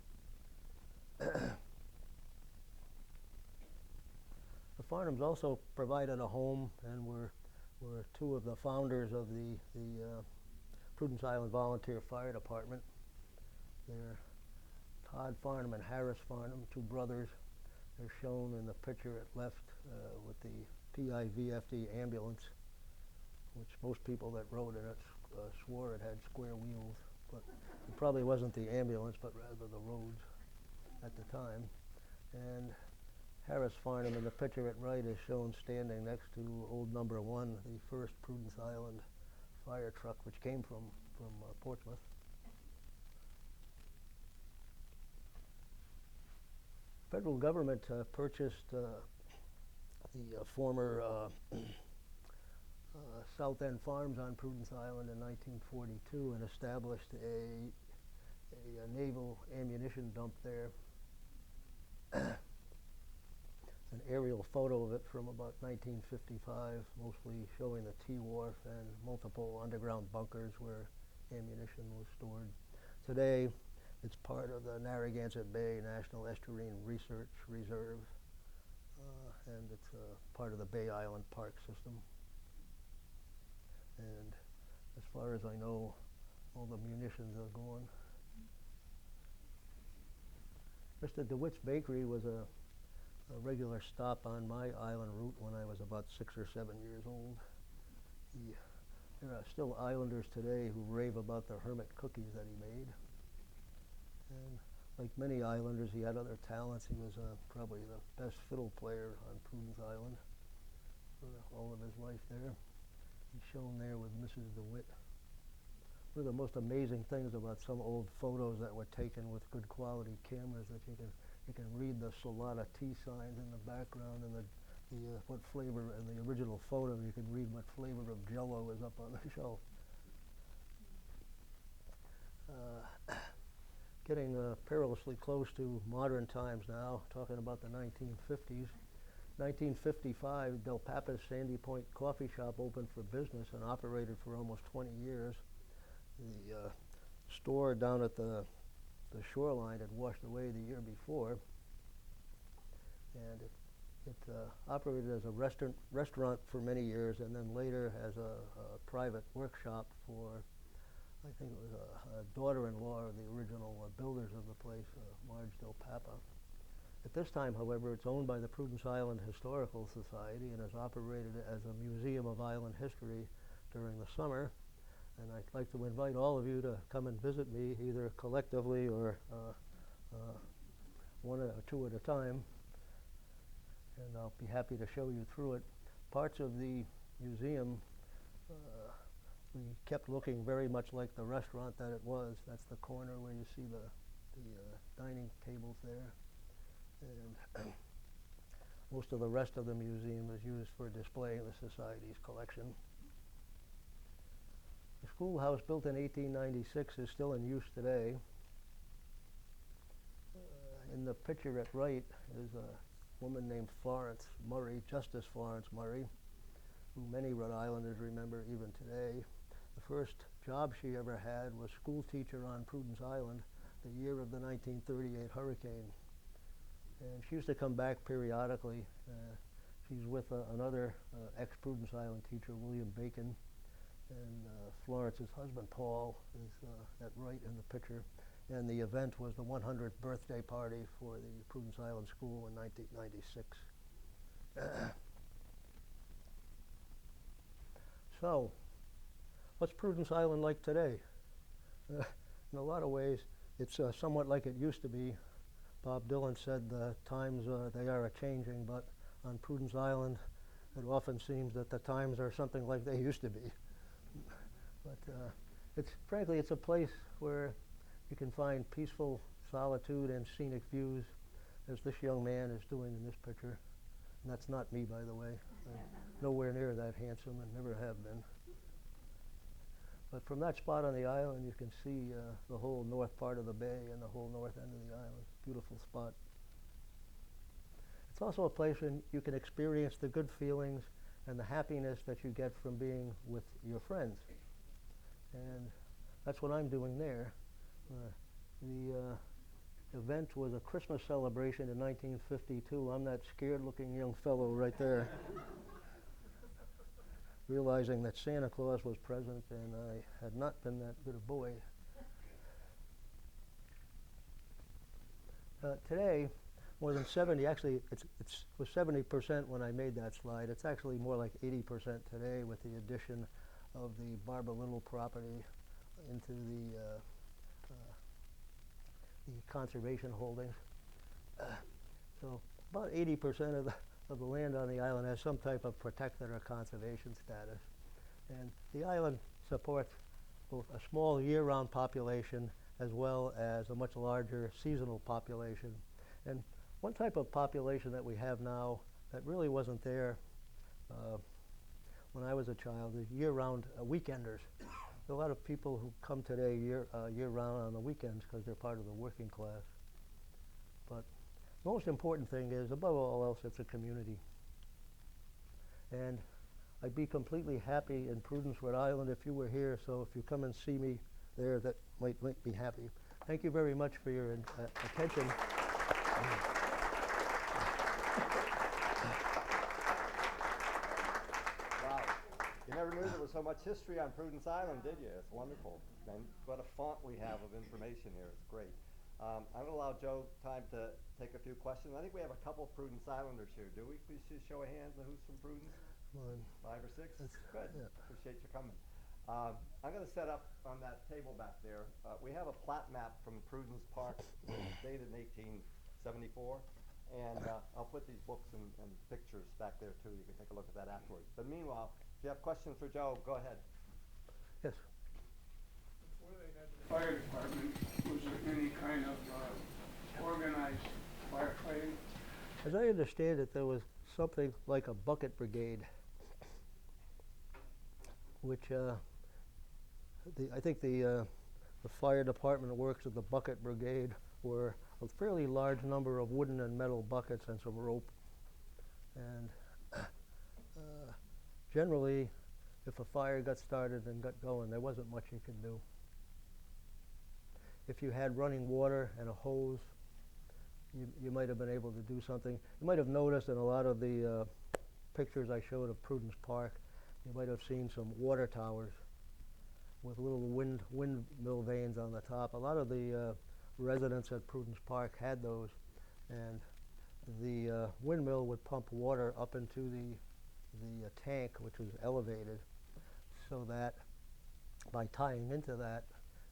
The Farnhams also provided a home and were two of the founders of the Prudence Island Volunteer Fire Department. They're Todd Farnham and Harris Farnham, two brothers. They're shown in the picture at left with the PIVFD ambulance, which most people that rode in it swore it had square wheels, but it probably wasn't the ambulance, but rather the roads at the time. And Harris Farnham in the picture at right is shown standing next to old number 1, the first Prudence Island fire truck, which came from Portsmouth. Federal government purchased the former South End Farms on Prudence Island in 1942 and established a naval ammunition dump there. An aerial photo of it from about 1955, mostly showing the T-Wharf and multiple underground bunkers where ammunition was stored. Today, it's part of the Narragansett Bay National Estuarine Research Reserve, and it's part of the Bay Island Park System. And as far as I know, all the munitions are gone. Mr. DeWitt's Bakery was a regular stop on my island route when I was about 6 or 7 years old. There are still islanders today who rave about the hermit cookies that he made. And like many islanders, he had other talents. He was probably the best fiddle player on Prudence Island for all of his life there. He's shown there with Mrs. DeWitt. One of the most amazing things about some old photos that were taken with good quality cameras that you can read the Solana T signs in the background and the what flavor in the original photo. You can read what flavor of Jell-O is up on the shelf. Getting perilously close to modern times now, talking about the 1950s. 1955, Del Papa's Sandy Point Coffee Shop opened for business and operated for almost 20 years. The store down at the shoreline had washed away the year before, and it operated as a restaurant for many years, and then later as a private workshop for, I think it was a daughter-in-law of the original builders of the place, Marge Del Papa. At this time, however, it's owned by the Prudence Island Historical Society and is operated as a museum of island history during the summer. And I'd like to invite all of you to come and visit me, either collectively or one or two at a time. And I'll be happy to show you through it. Parts of the museum we kept looking very much like the restaurant that it was. That's the corner where you see the dining tables there. And most of the rest of the museum is used for displaying the Society's collection. The schoolhouse, built in 1896, is still in use today. In the picture at right is a woman named Florence Murray, Justice Florence Murray, who many Rhode Islanders remember even today. The first job she ever had was school teacher on Prudence Island the year of the 1938 hurricane. And she used to come back periodically. She's with another ex-Prudence Island teacher, William Bacon, and Florence's husband, Paul, is at right in the picture. And the event was the 100th birthday party for the Prudence Island School in 1996. So, what's Prudence Island like today? In a lot of ways, it's somewhat like it used to be. Bob Dylan said the times, they are a-changing, but on Prudence Island, it often seems that the times are something like they used to be. But frankly, it's a place where you can find peaceful solitude and scenic views, as this young man is doing in this picture. And that's not me, by the way. I'm nowhere near that handsome and never have been. But from that spot on the island, you can see the whole north part of the bay and the whole north end of the island. Beautiful spot. It's also a place where you can experience the good feelings and the happiness that you get from being with your friends. And that's what I'm doing there. The event was a Christmas celebration in 1952. I'm that scared-looking young fellow right there, realizing that Santa Claus was present and I had not been that good a boy. Today, more than 70, actually it was 70% when I made that slide. It's actually more like 80% today with the addition of the Barbara Little property into the conservation holdings. So about 80% of the land on the island has some type of protected or conservation status. And the island supports both a small year-round population as well as a much larger seasonal population. And one type of population that we have now that really wasn't there when I was a child is year-round weekenders. There are a lot of people who come today year-round on the weekends because they're part of the working class. But the most important thing is, above all else, it's a community. And I'd be completely happy in Prudence, Rhode Island if you were here, so if you come and see me there, that might make me happy. Thank you very much for your attention. Wow. You never knew there was so much history on Prudence Island, did you? It's wonderful. And what a font we have of information here. It's great. I'm going to allow Joe time to take a few questions. I think we have a couple Prudence Islanders here. Do we? Please just show of hands of who's from Prudence. 5 or 6? That's good. Yeah. Appreciate you coming. I'm going to set up on that table back there. We have a plat map from Prudence Park dated in 1874. And I'll put these books and pictures back there too. You can take a look at that afterwards. But meanwhile, if you have questions for Joe, go ahead. Yes. Before they had the fire department, was there any kind of organized firefighting? As I understand it, there was something like a bucket brigade, which I think the fire department works of the bucket brigade were a fairly large number of wooden and metal buckets and some rope. And generally, if a fire got started and got going, there wasn't much you could do. If you had running water and a hose, you might have been able to do something. You might have noticed in a lot of the pictures I showed of Prudence Park, you might have seen some water towers with little windmill vanes on the top. A lot of the residents at Prudence Park had those, and the windmill would pump water up into the tank, which was elevated, so that by tying into that,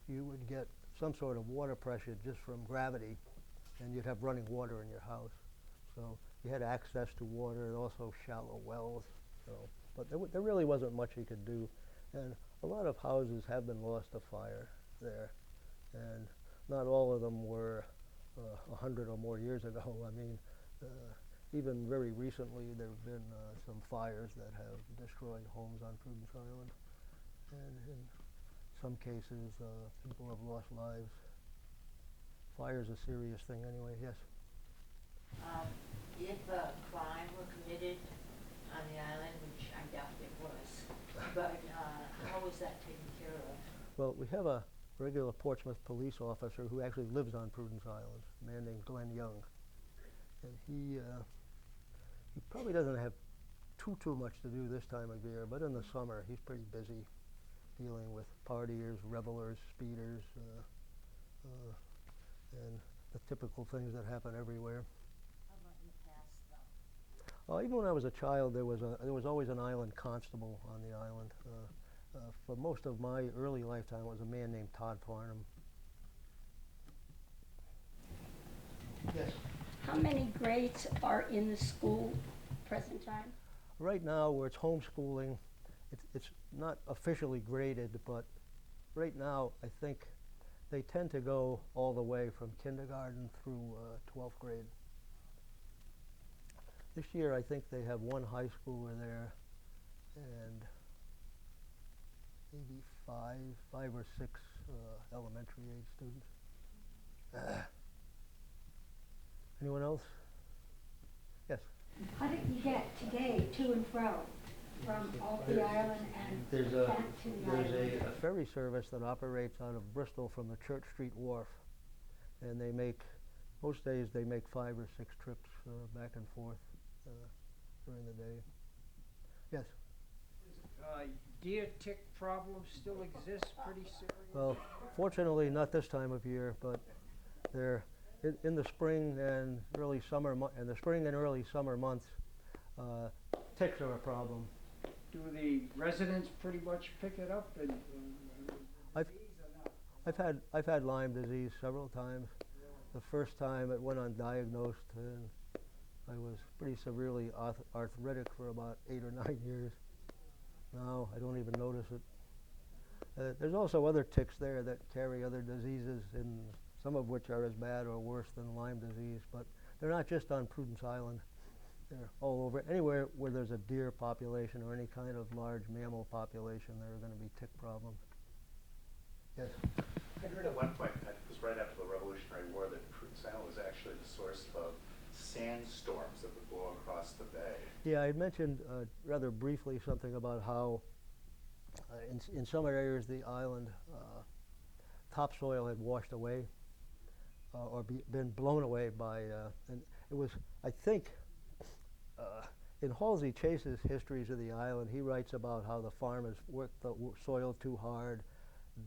you would get some sort of water pressure just from gravity, and you'd have running water in your house. So you had access to water and also shallow wells. So, but there really wasn't much you could do, and a lot of houses have been lost to fire there, and not all of them were 100 or more years ago. I mean, even very recently there have been some fires that have destroyed homes on Prudence Island, and in some cases people have lost lives. Fire is a serious thing anyway. Yes? If a crime were committed on the island, which I doubt it was, but how was that taken care of? Well, we have a regular Portsmouth police officer who actually lives on Prudence Island, a man named Glenn Young. And he probably doesn't have too much to do this time of year, but in the summer he's pretty busy dealing with partiers, revelers, speeders, and the typical things that happen everywhere. How about in the past, though? Even when I was a child, there was always an island constable on the island. For most of my early lifetime, it was a man named Todd Farnham. Yes. How many grades are in the school present time? Right now, where it's homeschooling, it's not officially graded, but right now, I think they tend to go all the way from kindergarten through 12th grade. This year, I think they have one high schooler there, and maybe five or six elementary age students. Anyone else? Yes. How did you get today to and fro from off the island and back to the There's island? a ferry service that operates out of Bristol from the Church Street Wharf, and they make, most days they make 5 or 6 trips back and forth during the day. Yes. Deer tick problem still exists pretty serious? Well, fortunately not this time of year, but they're in the spring and early summer months. Ticks are a problem. Do the residents pretty much pick it up and I've I've had Lyme disease several times. The first time it went undiagnosed, and I was pretty severely arthritic for about 8 or 9 years. Now I don't even notice it. There's also other ticks there that carry other diseases, and some of which are as bad or worse than Lyme disease, but they're not just on Prudence Island. They're all over. Anywhere where there's a deer population or any kind of large mammal population, there are going to be tick problems. Yes? I heard at one point, it was right after the Revolutionary War, that Prudence Island was actually the source of sandstorms that would blow across the bay. Yeah, I had mentioned rather briefly something about how in some areas the island topsoil had washed away or been blown away by, and it was, I think, in Halsey Chase's Histories of the Island, he writes about how the farmers worked the soil too hard,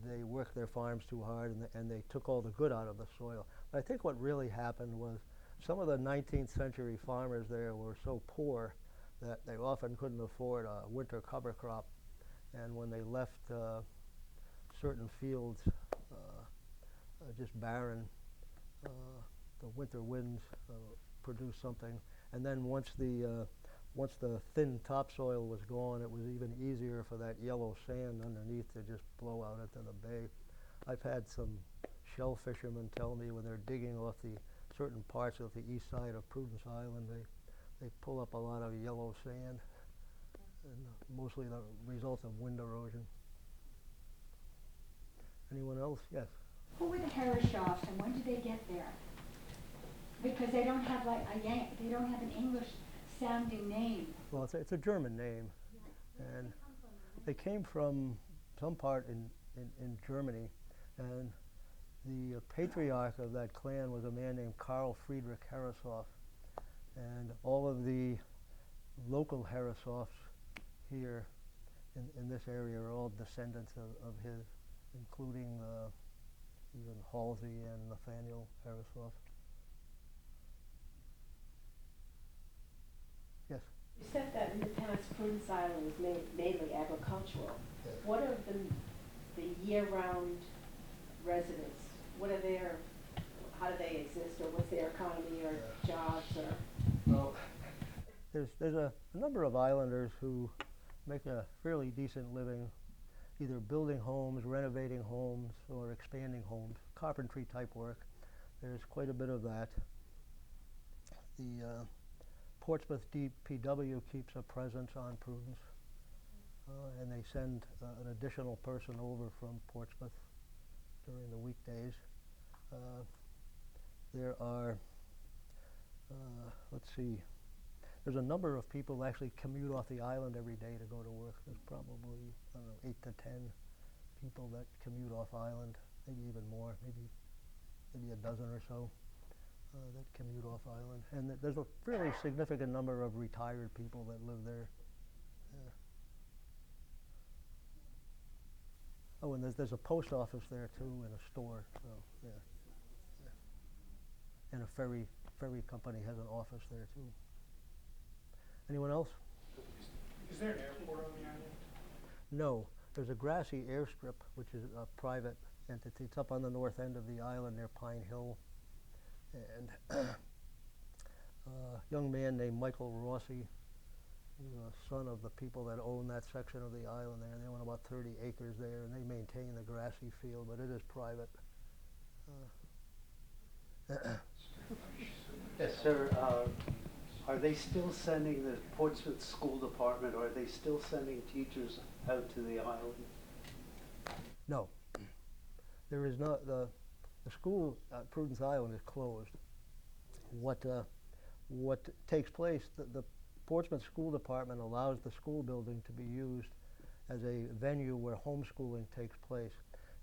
they worked their farms too hard, and they took all the good out of the soil. But I think what really happened was some of the 19th century farmers there were so poor that they often couldn't afford a winter cover crop, and when they left certain fields just barren, the winter winds produced something, and then once the thin topsoil was gone, it was even easier for that yellow sand underneath to just blow out into the bay. I've had some shell fishermen tell me when they're digging off the certain parts of the east side of Prudence Island, they pull up a lot of yellow sand, and mostly the result of wind erosion. Anyone else? Yes. Who were the Herreshoffs and when did they get there? Because they don't have they don't have an English sounding name. Well, it's a German name, and they came from some part in Germany, and the patriarch of that clan was a man named Karl Friedrich Herreshoff, and all of the local Herreshoffs here in this area are all descendants of his, including even Halsey and Nathaniel Herreshoff. Yes? You said that in the past Prudence Island was mainly agricultural. Yes. What are the year-round residents? What are how do they exist, or what's their economy or jobs or? Well, there's a number of islanders who make a fairly decent living, either building homes, renovating homes, or expanding homes, carpentry type work. There's quite a bit of that. The Portsmouth DPW keeps a presence on Prudence, and they send an additional person over from Portsmouth during the weekdays. There are, let's see, there's a number of people who actually commute off the island every day to go to work. There's probably, I don't know, 8 to 10 people that commute off island, maybe even more, maybe a dozen or so that commute off island. And there's a fairly significant number of retired people that live there. Oh, and there's a post office there too, and a store. So yeah. And a ferry company has an office there too. Anyone else? Is there an airport on the island? No. There's a grassy airstrip, which is a private entity. It's up on the north end of the island near Pine Hill. And a young man named Michael Rossi, he's a son of the people that own that section of the island there. They own about 30 acres there, and they maintain the grassy field, but it is private. Yes, sir. Are they still sending the Portsmouth School Department, or are they still sending teachers out to the island? No. There is not, the school at Prudence Island is closed. What takes place, the Portsmouth School Department allows the school building to be used as a venue where homeschooling takes place.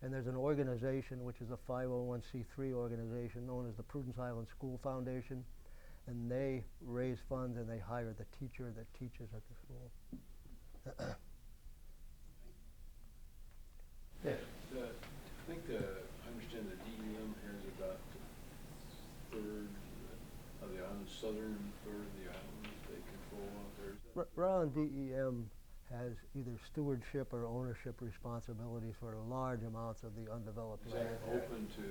And there's an organization, which is a 501c3 organization known as the Prudence Island School Foundation, and they raise funds and they hire the teacher that teaches at the school. Yes. I think I understand the DEM has about a third of the island, southern third of the island they control out there. Rhode Island DEM has either stewardship or ownership responsibilities for large amounts of the undeveloped Is land. that open to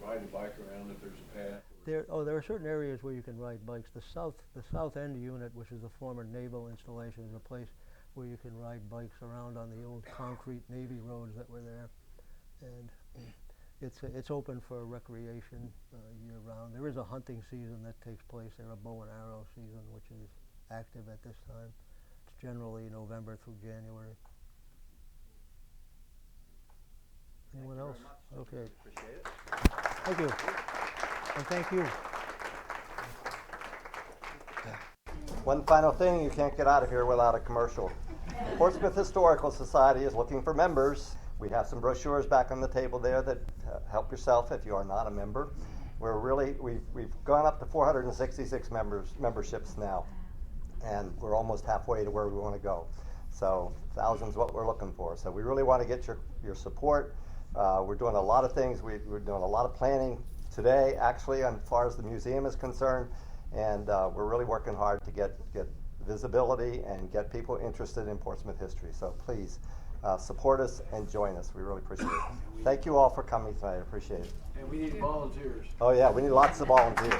ride a bike around if there's a path? There are certain areas where you can ride bikes. The south end unit, which is the former naval installation, is a place where you can ride bikes around on the old concrete Navy roads that were there, and it's open for recreation year round. There is a hunting season that takes place there, a bow and arrow season, which is active at this time. It's generally November through January. Anyone else? Okay. Appreciate it. Thank you. And thank you. One final thing, you can't get out of here without a commercial. Portsmouth Historical Society is looking for members. We have some brochures back on the table there that help yourself if you are not a member. We've gone up to 466 memberships now, and we're almost halfway to where we want to go. So thousands is what we're looking for. So we really want to get your support. We're doing a lot of things. We're doing a lot of planning today, actually, as far as the museum is concerned, and we're really working hard to get visibility and get people interested in Portsmouth history. So please support us and join us. We really appreciate it. Thank you all for coming tonight. I appreciate it. And we need volunteers. Oh yeah, we need lots of volunteers.